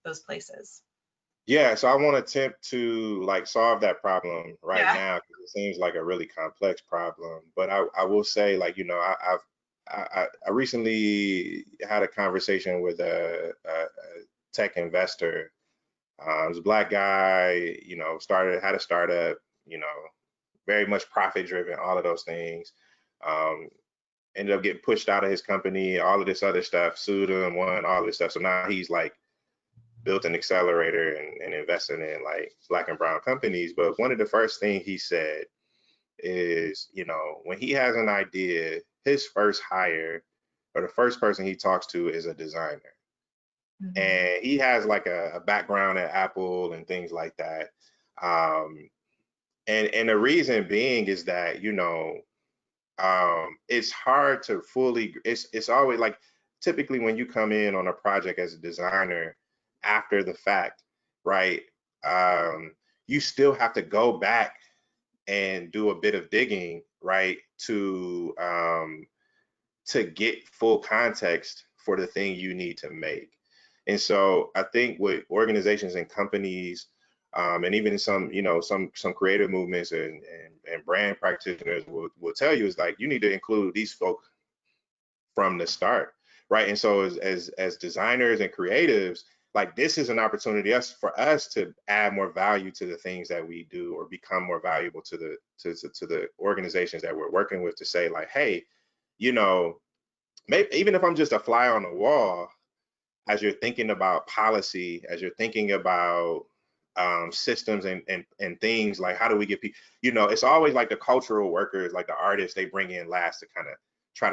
those places. Yeah, so I want to attempt to solve that problem now, because it seems like a really complex problem. But I will say, I recently had a conversation with a tech investor. It was a Black guy, had a startup, very much profit driven, all of those things. Ended up getting pushed out of his company, all of this other stuff, sued him, won, all this stuff. So now he's built an accelerator and investing in Black and brown companies. But one of the first things he said is, when he has an idea, his first hire or the first person he talks to is a designer. Mm-hmm. And he has a background at Apple and things like that. And the reason being is that, it's hard to fully, it's always typically when you come in on a project as a designer after the fact, right? You still have to go back and do a bit of digging, right? To get full context for the thing you need to make. And so I think what organizations and companies And even some, some creative movements and brand practitioners will tell you is like, you need to include these folk from the start, right? And so as designers and creatives, like this is an opportunity for us to add more value to the things that we do, or become more valuable to the organizations that we're working with, to say like, hey, maybe even if I'm just a fly on the wall, as you're thinking about policy, as you're thinking about systems and things, like how do we get people, it's always like the cultural workers, like the artists, they bring in last to kind of try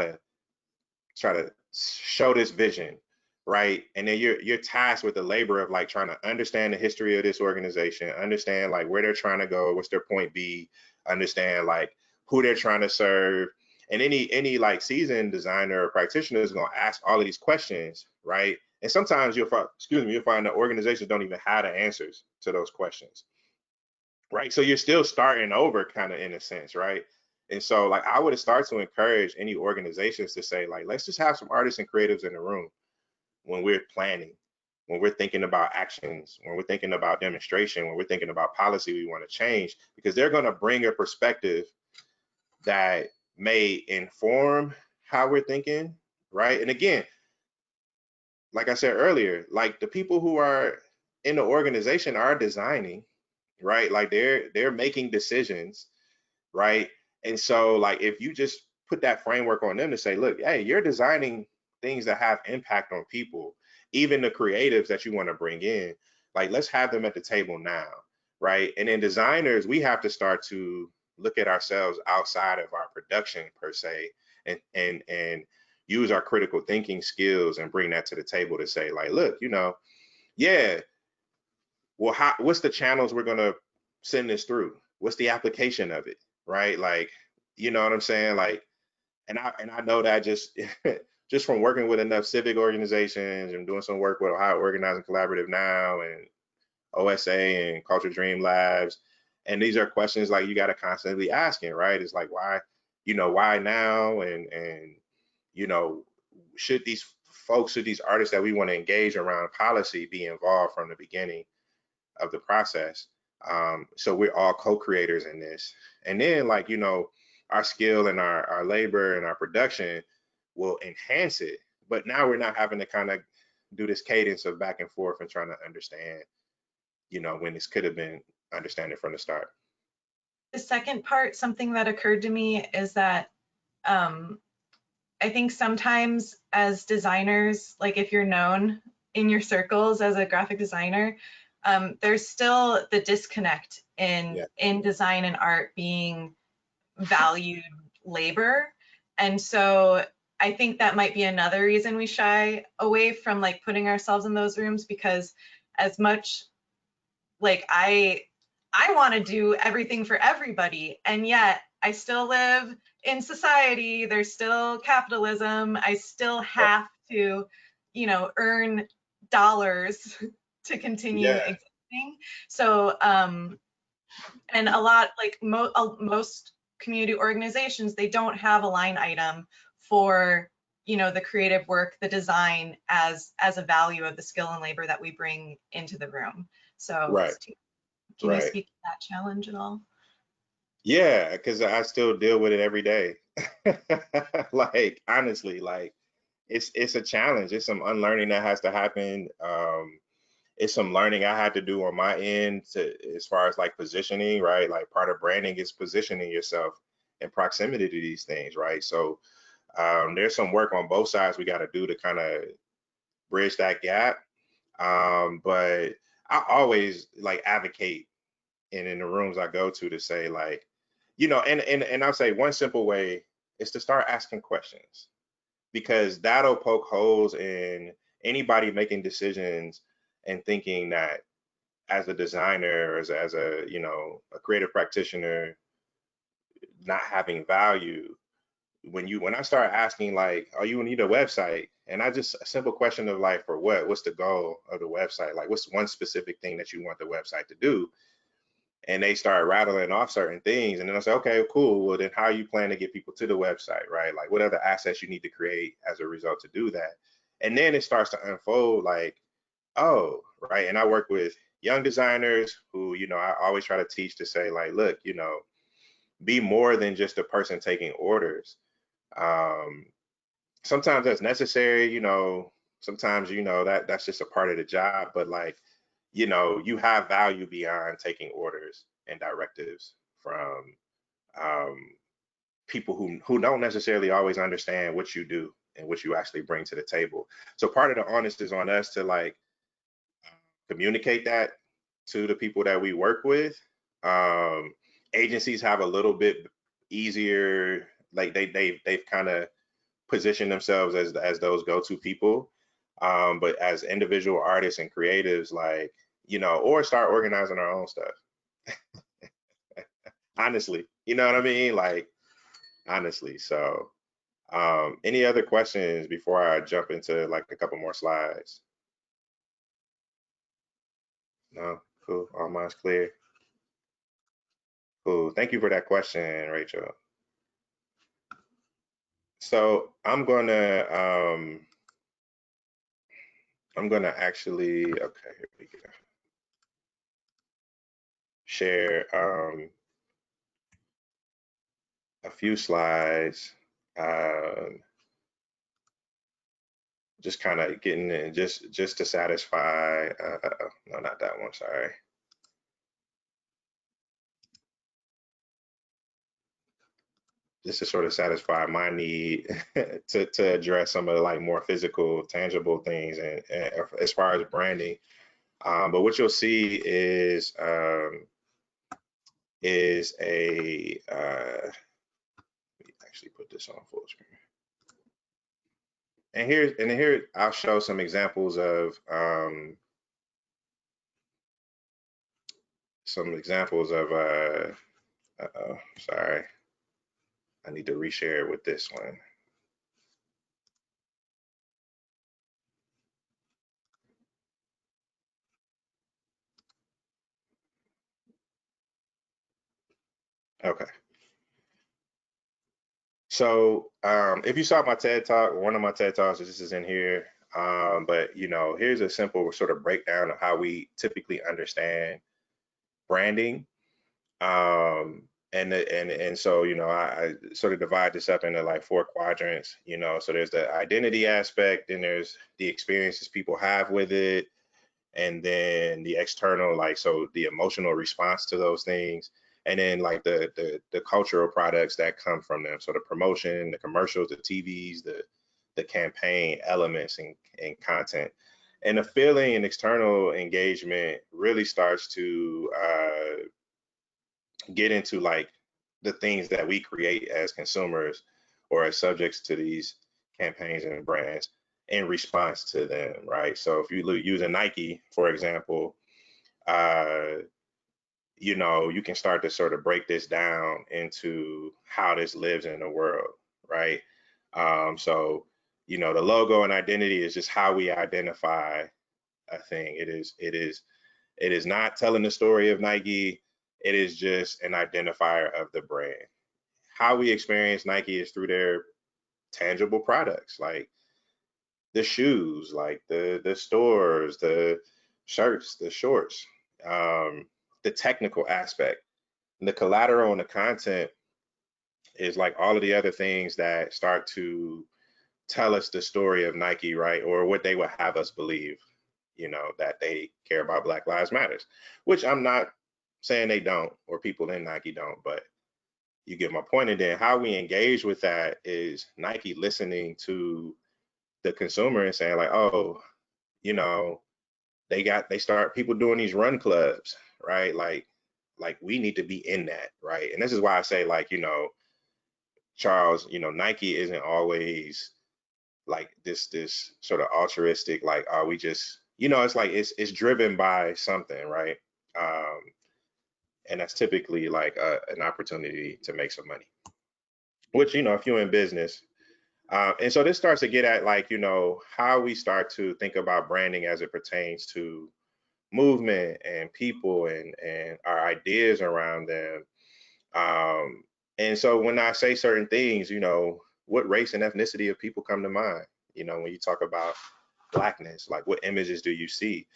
to show this vision, right? And then you're tasked with the labor of like trying to understand the history of this organization, understand like where they're trying to go, what's their point B, understand like who they're trying to serve. And any like seasoned designer or practitioner is going to ask all of these questions, right? And sometimes you'll find that organizations don't even have the answers to those questions, right? So you're still starting over, kind of, in a sense, right? And so like I would start to encourage any organizations to say like, let's just have some artists and creatives in the room when we're planning, when we're thinking about actions, when we're thinking about demonstration, when we're thinking about policy we want to change, because they're going to bring a perspective that may inform how we're thinking, right? And again, like I said earlier, like the people who are in the organization are designing, right? Like they're making decisions, right? And so like if you just put that framework on them to say, look, hey, you're designing things that have impact on people, even the creatives that you want to bring in, like let's have them at the table now, right? And then designers, we have to start to look at ourselves outside of our production per se, and use our critical thinking skills and bring that to the table to say like, look, yeah, well, what's the channels we're gonna send this through? What's the application of it, right? Like, you know what I'm saying? Like, and I know that just just from working with enough civic organizations and doing some work with Ohio Organizing Collaborative now, and OSA and Culture Dream Labs, and these are questions like you got to constantly asking, right? It's like, why now, and should these artists that we want to engage around policy be involved from the beginning of the process? So we're all co-creators in this, and then like our skill and our labor and our production will enhance it, but now we're not having to kind of do this cadence of back and forth and trying to understand when this could have been understanding from the start. The second part, something that occurred to me is that I think sometimes as designers, like if you're known in your circles as a graphic designer, there's still the disconnect in design and art being valued labor. And so I think that might be another reason we shy away from like putting ourselves in those rooms, because as much like I want to do everything for everybody, and yet I still live in society, there's still capitalism, I still have to, earn dollars to continue existing. So, and a lot, like most community organizations, they don't have a line item for, the creative work, the design as a value of the skill and labor that we bring into the room. So can you speak to that challenge at all? Yeah, because I still deal with it every day. Like honestly, like it's a challenge. It's some unlearning that has to happen. It's some learning I had to do on my end as far as like positioning, right? Like part of branding is positioning yourself in proximity to these things, right? So there's some work on both sides we got to do to kind of bridge that gap. But I always like advocate in the rooms I go to say like, and I'll say one simple way is to start asking questions, because that'll poke holes in anybody making decisions and thinking that as a designer, as a a creative practitioner, not having value. When I start asking like, oh, you need a website, and I just a simple question of like, for what? What's the goal of the website? Like, what's one specific thing that you want the website to do? And they start rattling off certain things, and then I say, okay, cool. Well, then how you plan to get people to the website, right? Like, what other assets you need to create as a result to do that? And then it starts to unfold like, oh, right. And I work with young designers who, you know, I always try to teach to say like, look, you know, be more than just a person taking orders. Um, Sometimes that's necessary, you know, sometimes, you know, that's just a part of the job, but like, you know, you have value beyond taking orders and directives from um, people who don't necessarily always understand what you do and what you actually bring to the table. So part of the onus is on us to like communicate that to the people that we work with. Agencies have a little bit easier, like they've kind of positioned themselves as those go-to people. But as individual artists and creatives, like, you know, or start organizing our own stuff. Honestly, you know what I mean? Like, honestly. So, any other questions before I jump into like a couple more slides? No, cool. All mine's clear. Cool. Thank you for that question, Rachel. So I'm gonna actually, okay, here we go. Share a few slides. Just kind of getting in, just to satisfy. No, not that one. Sorry. Just to sort of satisfy my need to address some of the like more physical, tangible things, and as far as branding. But what you'll see is a let me actually put this on full screen. And here I'll show some examples of sorry, I need to reshare with this one. Okay. So if you saw my TED Talk, one of my TED Talks, this is in here. But you know, here's a simple sort of breakdown of how we typically understand branding. And so, you know, I sort of divide this up into like 4 quadrants, you know. So there's the identity aspect, then there's the experiences people have with it, and then the external, like, so the emotional response to those things, and then like the cultural products that come from them. So the promotion, the commercials, the TVs, the campaign elements and content. And the feeling and external engagement really starts to get into like the things that we create as consumers or as subjects to these campaigns and brands in response to them, right? So if you use a Nike, for example, you know, you can start to sort of break this down into how this lives in the world, right? So, you know, the logo and identity is just how we identify a thing. It is not telling the story of Nike. It is just an identifier of the brand. How we experience Nike is through their tangible products, like the shoes, like the stores, the shirts, the shorts, the technical aspect. And the collateral and the content is like all of the other things that start to tell us the story of Nike, right? Or what they would have us believe, you know, that they care about Black Lives Matters, which I'm not saying they don't, or people in Nike don't, but you get my point. And then how we engage with that is Nike listening to the consumer and saying like, oh, you know, they start people doing these run clubs, right? Like we need to be in that, right? And this is why I say, like, you know, Charles, you know, Nike isn't always like this sort of altruistic, like, are we just, you know, it's like it's driven by something, right? And that's typically like an opportunity to make some money, which, you know, if you're in business. And so this starts to get at like, you know, how we start to think about branding as it pertains to movement and people and our ideas around them. And so when I say certain things, you know, what race and ethnicity of people come to mind? You know, when you talk about Blackness, like what images do you see?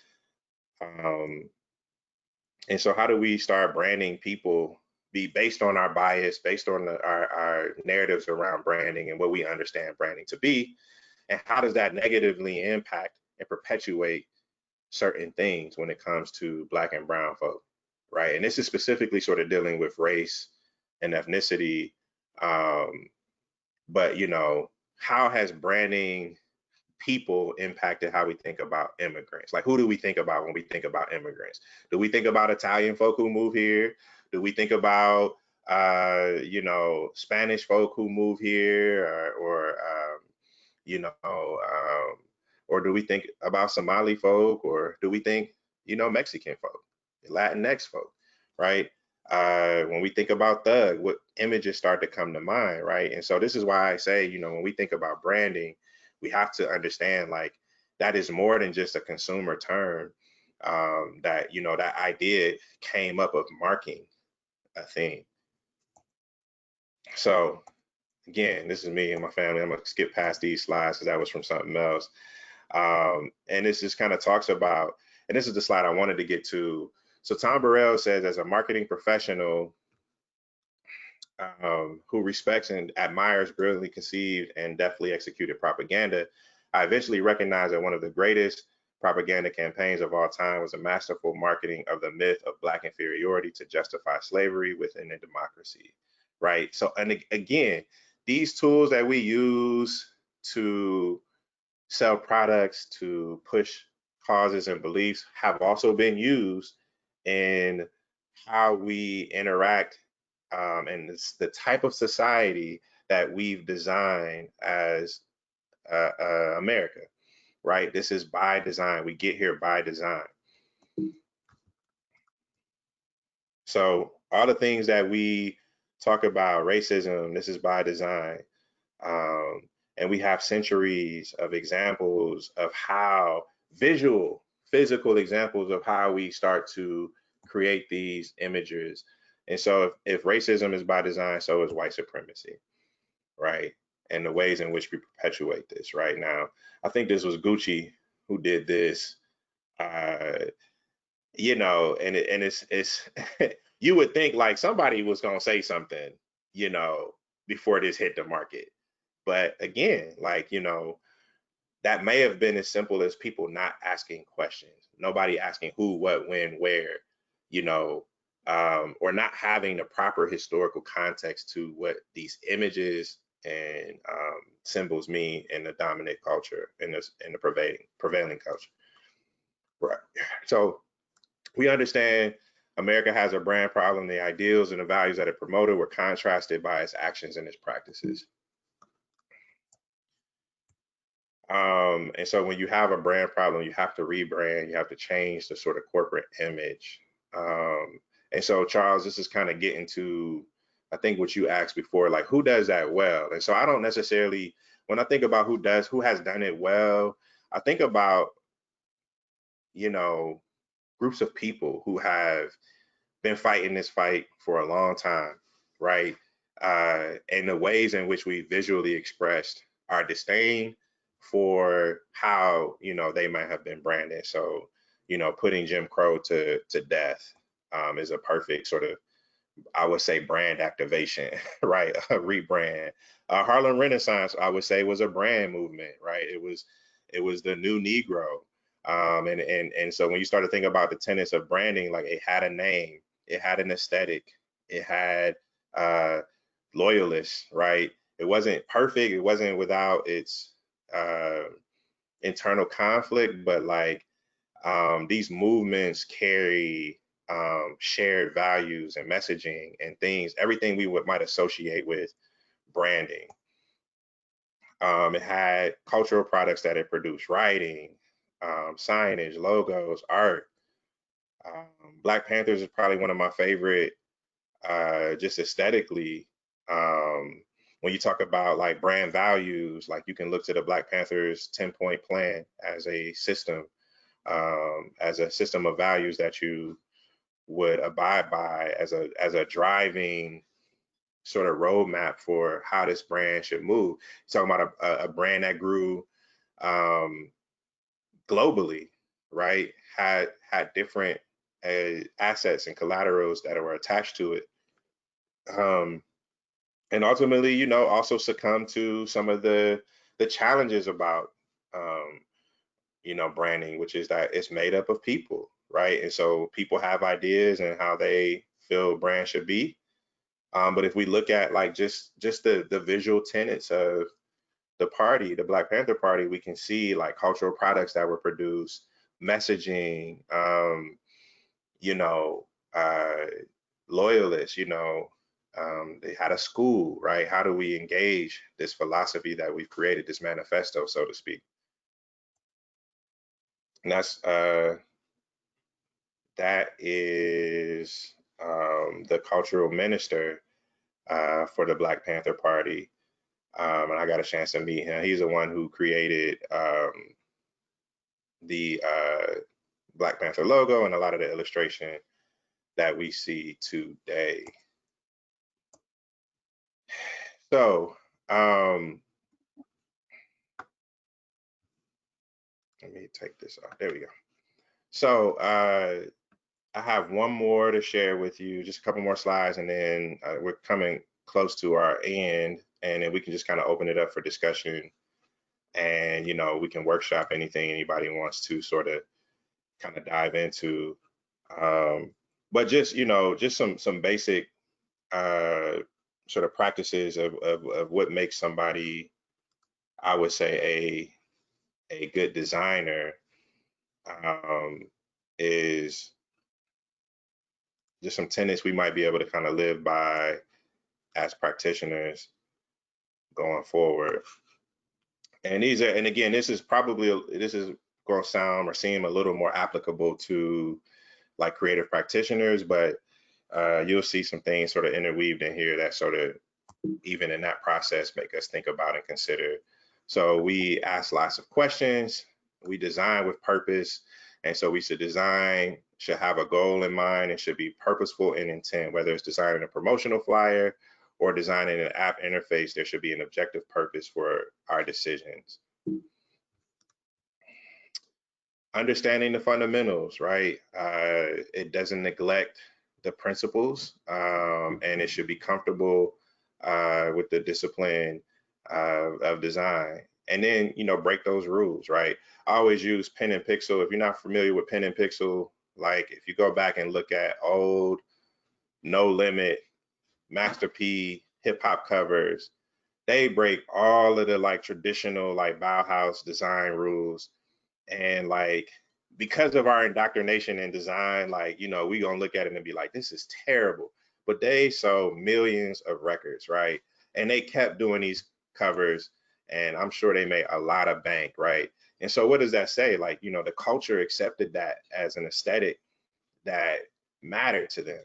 And so how do we start branding people be based on our bias, based on our narratives around branding and what we understand branding to be? And how does that negatively impact and perpetuate certain things when it comes to Black and brown folk, right? And this is specifically sort of dealing with race and ethnicity. But, you know, how has branding people impacted how we think about immigrants? Like, who do we think about when we think about immigrants? Do we think about Italian folk who move here? Do we think about, you know, Spanish folk who move here, you know, or do we think about Somali folk, or do we think, you know, Mexican folk, Latinx folk, right? When we think about thug, what images start to come to mind, right? And so this is why I say, you know, when we think about branding, we have to understand like that is more than just a consumer term. That, you know, that idea came up of marking a thing. So again, this is me and my family. I'm gonna skip past these slides because that was from something else. And this just kind of talks about, and this is the slide I wanted to get to. So Tom Burrell says, as a marketing professional who respects and admires brilliantly conceived and deftly executed propaganda, I eventually recognized that one of the greatest propaganda campaigns of all time was a masterful marketing of the myth of Black inferiority to justify slavery within a democracy, right? So, and again, these tools that we use to sell products, to push causes and beliefs have also been used in how we interact and it's the type of society that we've designed as America, right? This is by design. We get here by design. So all the things that we talk about, racism, this is by design. And we have centuries of examples of how visual, physical examples of how we start to create these images. And so if racism is by design, so is white supremacy, right? And the ways in which we perpetuate this right now. I think this was Gucci who did this, you know, and it's you would think like somebody was gonna say something, you know, before this hit the market. But again, like, you know, that may have been as simple as people not asking questions, nobody asking who, what, when, where, you know, or not having the proper historical context to what these images and symbols mean in the dominant culture, in the prevailing culture. Right. So we understand America has a brand problem. The ideals and the values that it promoted were contrasted by its actions and its practices. And so when you have a brand problem, you have to rebrand, you have to change the sort of corporate image. And so Charles, this is kind of getting to, I think what you asked before, like who does that well? And so I don't necessarily, when I think about who has done it well, I think about, you know, groups of people who have been fighting this fight for a long time, right? And the ways in which we visually expressed our disdain for how, you know, they might have been branded. So, you know, putting Jim Crow to death is a perfect sort of, I would say, brand activation, right? A rebrand. Harlem Renaissance, I would say, was a brand movement, right? It was the new Negro. And so when you start to think about the tenets of branding, like it had a name, it had an aesthetic, it had loyalists, right? It wasn't perfect, it wasn't without its internal conflict, but like these movements carry shared values and messaging and things, everything we might associate with branding. It had cultural products that it produced, writing, signage, logos, art. Black Panthers is probably one of my favorite, just aesthetically. When you talk about like brand values, like you can look to the Black Panthers 10-point plan as a system of values that you would abide by as a driving sort of roadmap for how this brand should move. Talking about a brand that grew globally, right? Had different assets and collaterals that were attached to it. And ultimately, you know, also succumb to some of the challenges about, you know, branding, which is that it's made up of people, right? And so people have ideas and how they feel brand should be. But if we look at like just the visual tenets of the party, the Black Panther Party, we can see like cultural products that were produced, messaging, you know, loyalists, you know, they had a school, right? How do we engage this philosophy that we've created, this manifesto, so to speak? And that is the cultural minister for the Black Panther Party. And I got a chance to meet him. He's the one who created the Black Panther logo and a lot of the illustration that we see today. So let me take this off. There we go. So I have one more to share with you, just a couple more slides, and then we're coming close to our end, and then we can just kind of open it up for discussion. And, you know, we can workshop anything anybody wants to sort of kind of dive into. But just, you know, just some basic sort of practices of what makes somebody, I would say, a good designer is just some tenets we might be able to kind of live by as practitioners going forward. And these are, and again, this is going to sound or seem a little more applicable to like creative practitioners, but you'll see some things sort of interweaved in here that sort of, even in that process, make us think about and consider. So we ask lots of questions, we design with purpose. And so we should have a goal in mind and should be purposeful in intent, whether it's designing a promotional flyer or designing an app interface, there should be an objective purpose for our decisions. Understanding the fundamentals, right? It doesn't neglect the principles, and it should be comfortable with the discipline of design. And then, you know, break those rules, right? I always use pen and pixel. If you're not familiar with pen and pixel, like if you go back and look at old No Limit, Master P, hip hop covers, they break all of the like traditional like Bauhaus design rules. And like, because of our indoctrination in design, like, you know, we gonna look at it and be like, this is terrible. But they sold millions of records, right? And they kept doing these covers, and I'm sure they made a lot of bank, right? And so what does that say? Like, you know, the culture accepted that as an aesthetic that mattered to them,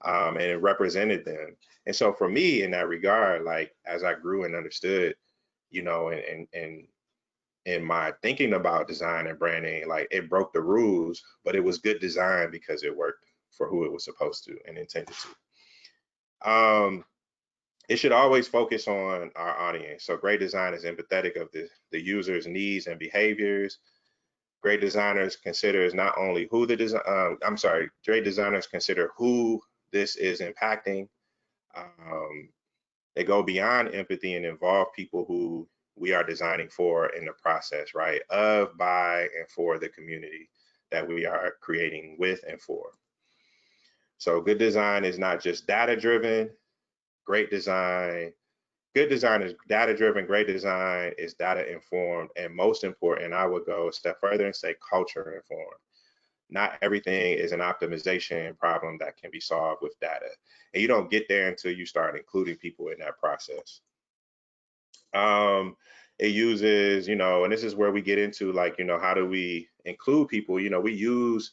and it represented them. And so for me, in that regard, like as I grew and understood, you know, and in my thinking about design and branding, like it broke the rules, but it was good design because it worked for who it was supposed to and intended to. It should always focus on our audience. So great design is empathetic of the user's needs and behaviors. Great designers considers not only who great designers consider who this is impacting. They go beyond empathy and involve people who we are designing for in the process, right? Of, by, and for the community that we are creating with and for. So good design is not just data-driven. Good design is data-driven. Great design is data-informed. And most important, I would go a step further and say culture-informed. Not everything is an optimization problem that can be solved with data. And you don't get there until you start including people in that process. It uses, you know, and this is where we get into like, you know, how do we include people? You know, we use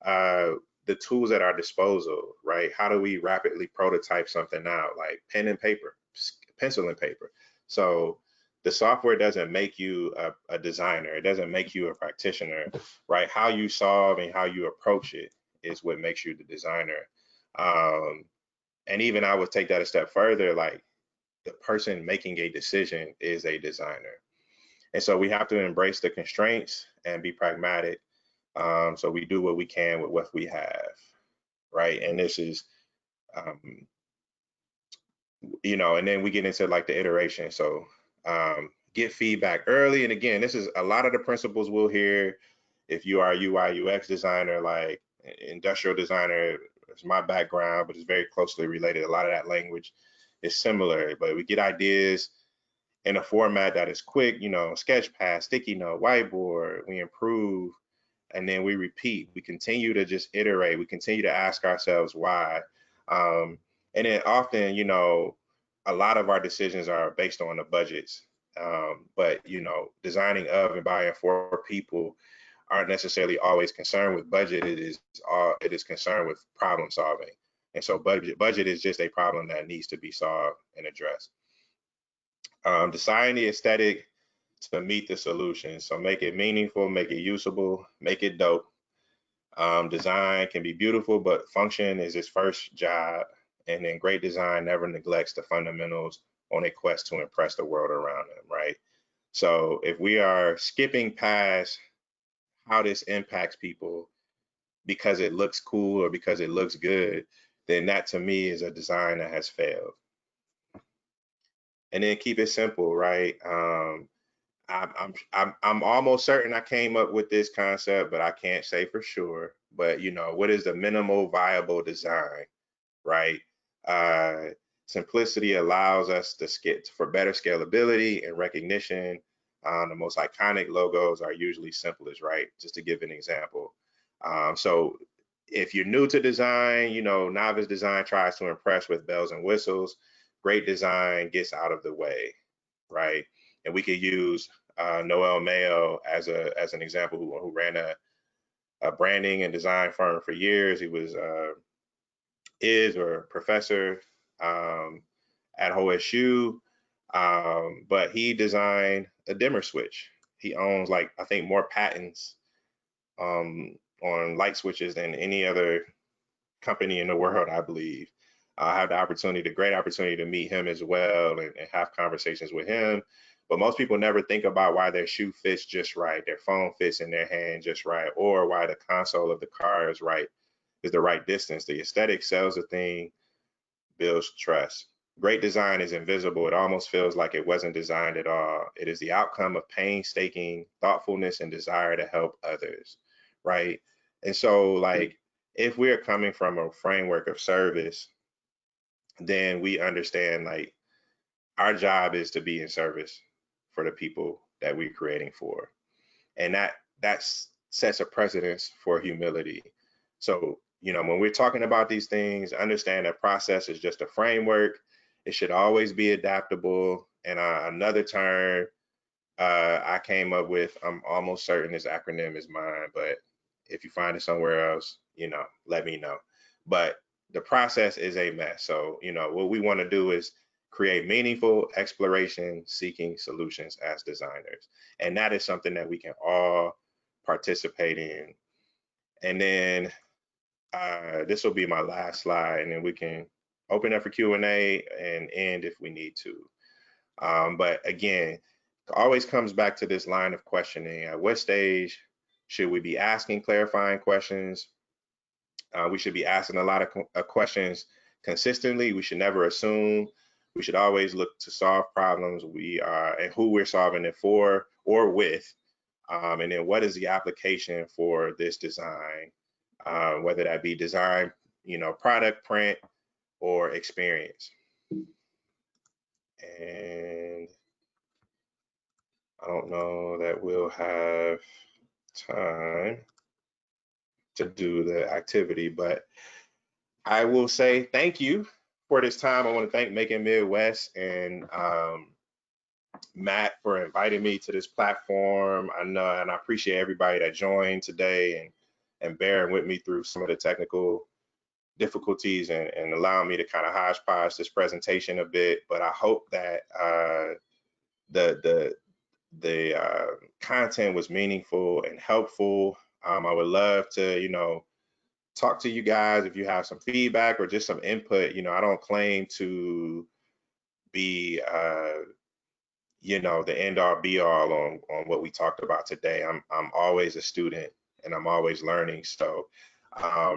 the tools at our disposal, right? How do we rapidly prototype something out, like pen and paper, pencil and paper? So the software doesn't make you a designer. It doesn't make you a practitioner, right? How you solve and how you approach it is what makes you the designer. And even I would take that a step further, like the person making a decision is a designer. And so we have to embrace the constraints and be pragmatic. So we do what we can with what we have, right? And this is, and then we get into like the iteration. So get feedback early. And again, this is a lot of the principles we'll hear if you are a UI UX designer, like industrial designer. It's my background, but it's very closely related. A lot of that language is similar, but we get ideas in a format that is quick, Sketchpad, sticky note, whiteboard. We improve, and then we repeat. We continue to just iterate. We continue to ask ourselves why. And then often, a lot of our decisions are based on the budgets. But designing of and buying for people aren't necessarily always concerned with budget. It is concerned with problem solving. And so budget is just a problem that needs to be solved and addressed. Design the aesthetic to meet the solution. So make it meaningful, make it usable, make it dope. Design can be beautiful, but function is its first job. And then great design never neglects the fundamentals on a quest to impress the world around them, right? So if we are skipping past how this impacts people because it looks cool or because it looks good, then that to me is a design that has failed. And then keep it simple, right? I'm almost certain I came up with this concept, but I can't say for sure. But what is the minimal viable design, right? Simplicity allows us to skip for better scalability and recognition. The most iconic logos are usually simplest, right? Just to give an example. So if you're new to design, novice design tries to impress with bells and whistles. Great design gets out of the way, right? And we could use Noel Mayo as an example, who ran a branding and design firm for years. He was is or professor at OSU, but he designed a dimmer switch. He owns I think more patents on light switches than any other company in the world, I believe. I had the great opportunity to meet him as well and have conversations with him. But most people never think about why their shoe fits just right, their phone fits in their hand just right, or why the console of the car is the right distance. The aesthetic sells the thing, builds trust. Great design is invisible. It almost feels like it wasn't designed at all. It is the outcome of painstaking thoughtfulness and desire to help others, right? And so, if we're coming from a framework of service, then we understand our job is to be in service for the people that we're creating for. And that sets a precedence for humility. So, when we're talking about these things, understand that process is just a framework. It should always be adaptable. And another term I came up with, I'm almost certain this acronym is mine, but if you find it somewhere else, let me know. But the process is a mess. So, what we want to do is create meaningful exploration, seeking solutions as designers. And that is something that we can all participate in. And then this will be my last slide, and then we can open up for Q&A and end if we need to. But again, it always comes back to this line of questioning. At what stage should we be asking clarifying questions? We should be asking a lot of questions consistently. We should never assume. We should always look to solve problems and who we're solving it for or with. And then what is the application for this design, whether that be design, product, print, or experience. And I don't know that we'll have time to do the activity, but I will say thank you for this time. I want to thank Making Midwest and Matt for inviting me to this platform. I know, and I appreciate everybody that joined today and bearing with me through some of the technical difficulties and allowing me to kind of hodgepodge this presentation a bit. But I hope that the content was meaningful and helpful. I would love to, talk to you guys if you have some feedback or just some input. I don't claim to be, the end all be all on what we talked about today. I'm always a student, and I'm always learning. So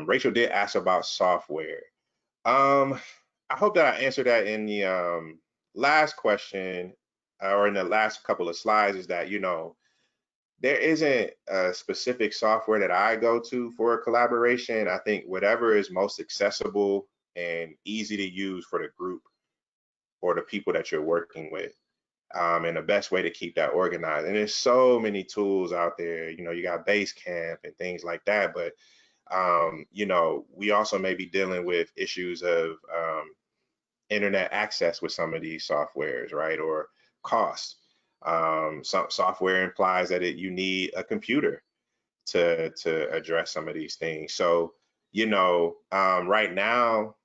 Rachel did ask about software. I hope that I answered that in the last question or in the last couple of slides, is that, you know, there isn't a specific software that I go to for a collaboration. I think whatever is most accessible and easy to use for the group or the people that you're working with. And the best way to keep that organized. And there's so many tools out there. You know, you got Basecamp and things like that. But you know, we also may be dealing with issues of internet access with some of these softwares, right? Or cost. Some software implies that you need a computer to address some of these things. So, you know, right now,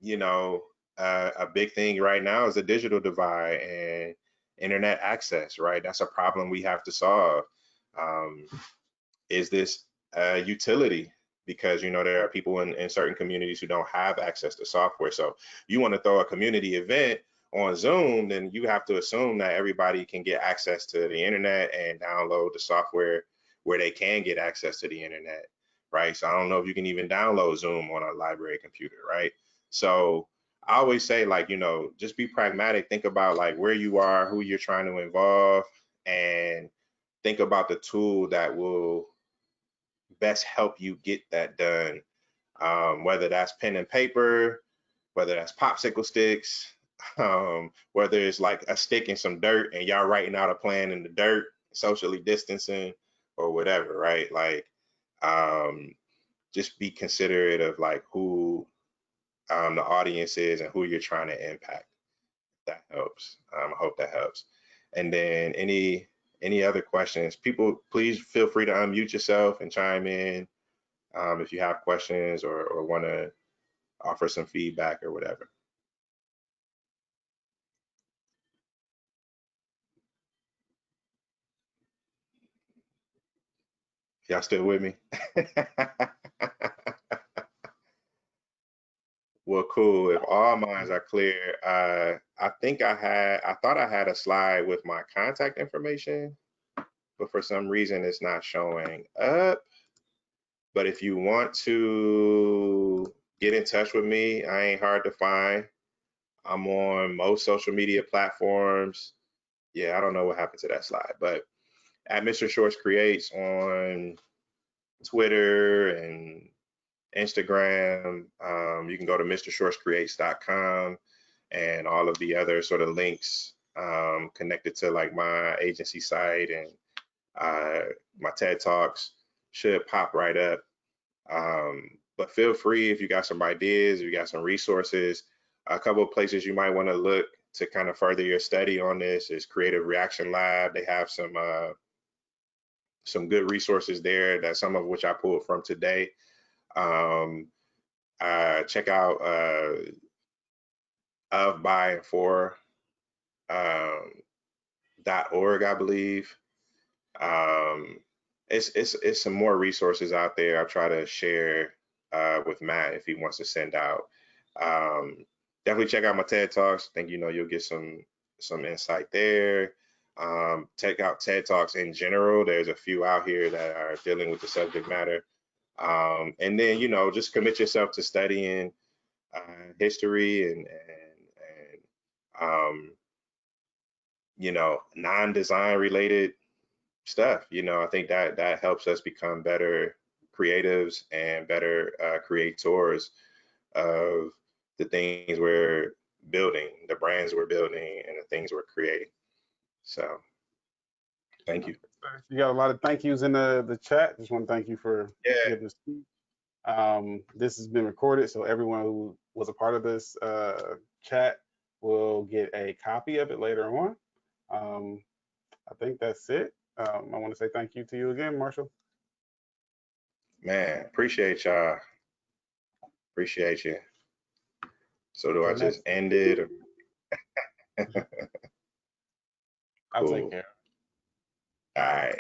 you know, a big thing right now is the digital divide and internet access, right? That's a problem we have to solve. Is this a utility? Because, you know, there are people in certain communities who don't have access to software. So you want to throw a community event on Zoom, then you have to assume that everybody can get access to the internet and download the software where they can get access to the internet, right? So I don't know if you can even download Zoom on a library computer, right? So I always say, like, you know, just be pragmatic. Think about like where you are, who you're trying to involve, and think about the tool that will best help you get that done. Whether that's pen and paper, whether that's popsicle sticks, whether it's like a stick and some dirt and y'all writing out a plan in the dirt, socially distancing or whatever, right? Like, just be considerate of like who the audience is and who you're trying to impact. That helps. I hope that helps. And then any other questions, people, please feel free to unmute yourself and chime in if you have questions or want to offer some feedback or whatever. Y'all still with me? Well, cool. If all minds are clear, I thought I had a slide with my contact information, but for some reason it's not showing up. But if you want to get in touch with me, I ain't hard to find. I'm on most social media platforms. Yeah, I don't know what happened to that slide, but at Mr. Shorts Creates on Twitter and Instagram. You can go to mrshortscreates.com and all of the other sort of links connected to like my agency site and my TED Talks should pop right up. But feel free if you got some ideas, if you got some resources, a couple of places you might want to look to kind of further your study on this is Creative Reaction Lab. They have some good resources there, that some of which I pulled from today. Check out of, by, and for .org, I believe. It's some more resources out there. I'll try to share with Matt if he wants to send out. Definitely check out my TED Talks. I think, you know, you'll get some insight there. Check out TED Talks in general. There's a few out here that are dealing with the subject matter. And then, you know, just commit yourself to studying history and you know, non-design related stuff. You know, I think that helps us become better creatives and better creators of the things we're building, the brands we're building, and the things we're creating. So thank you. You got a lot of thank yous in the chat. Just want to thank you for giving this speech. This has been recorded, so everyone who was a part of this chat will get a copy of it later on. I think that's it. I want to say thank you to you again, Marshall. Man, appreciate y'all. Appreciate you. So do I just end it? Or... I'll Cool. take care. All right.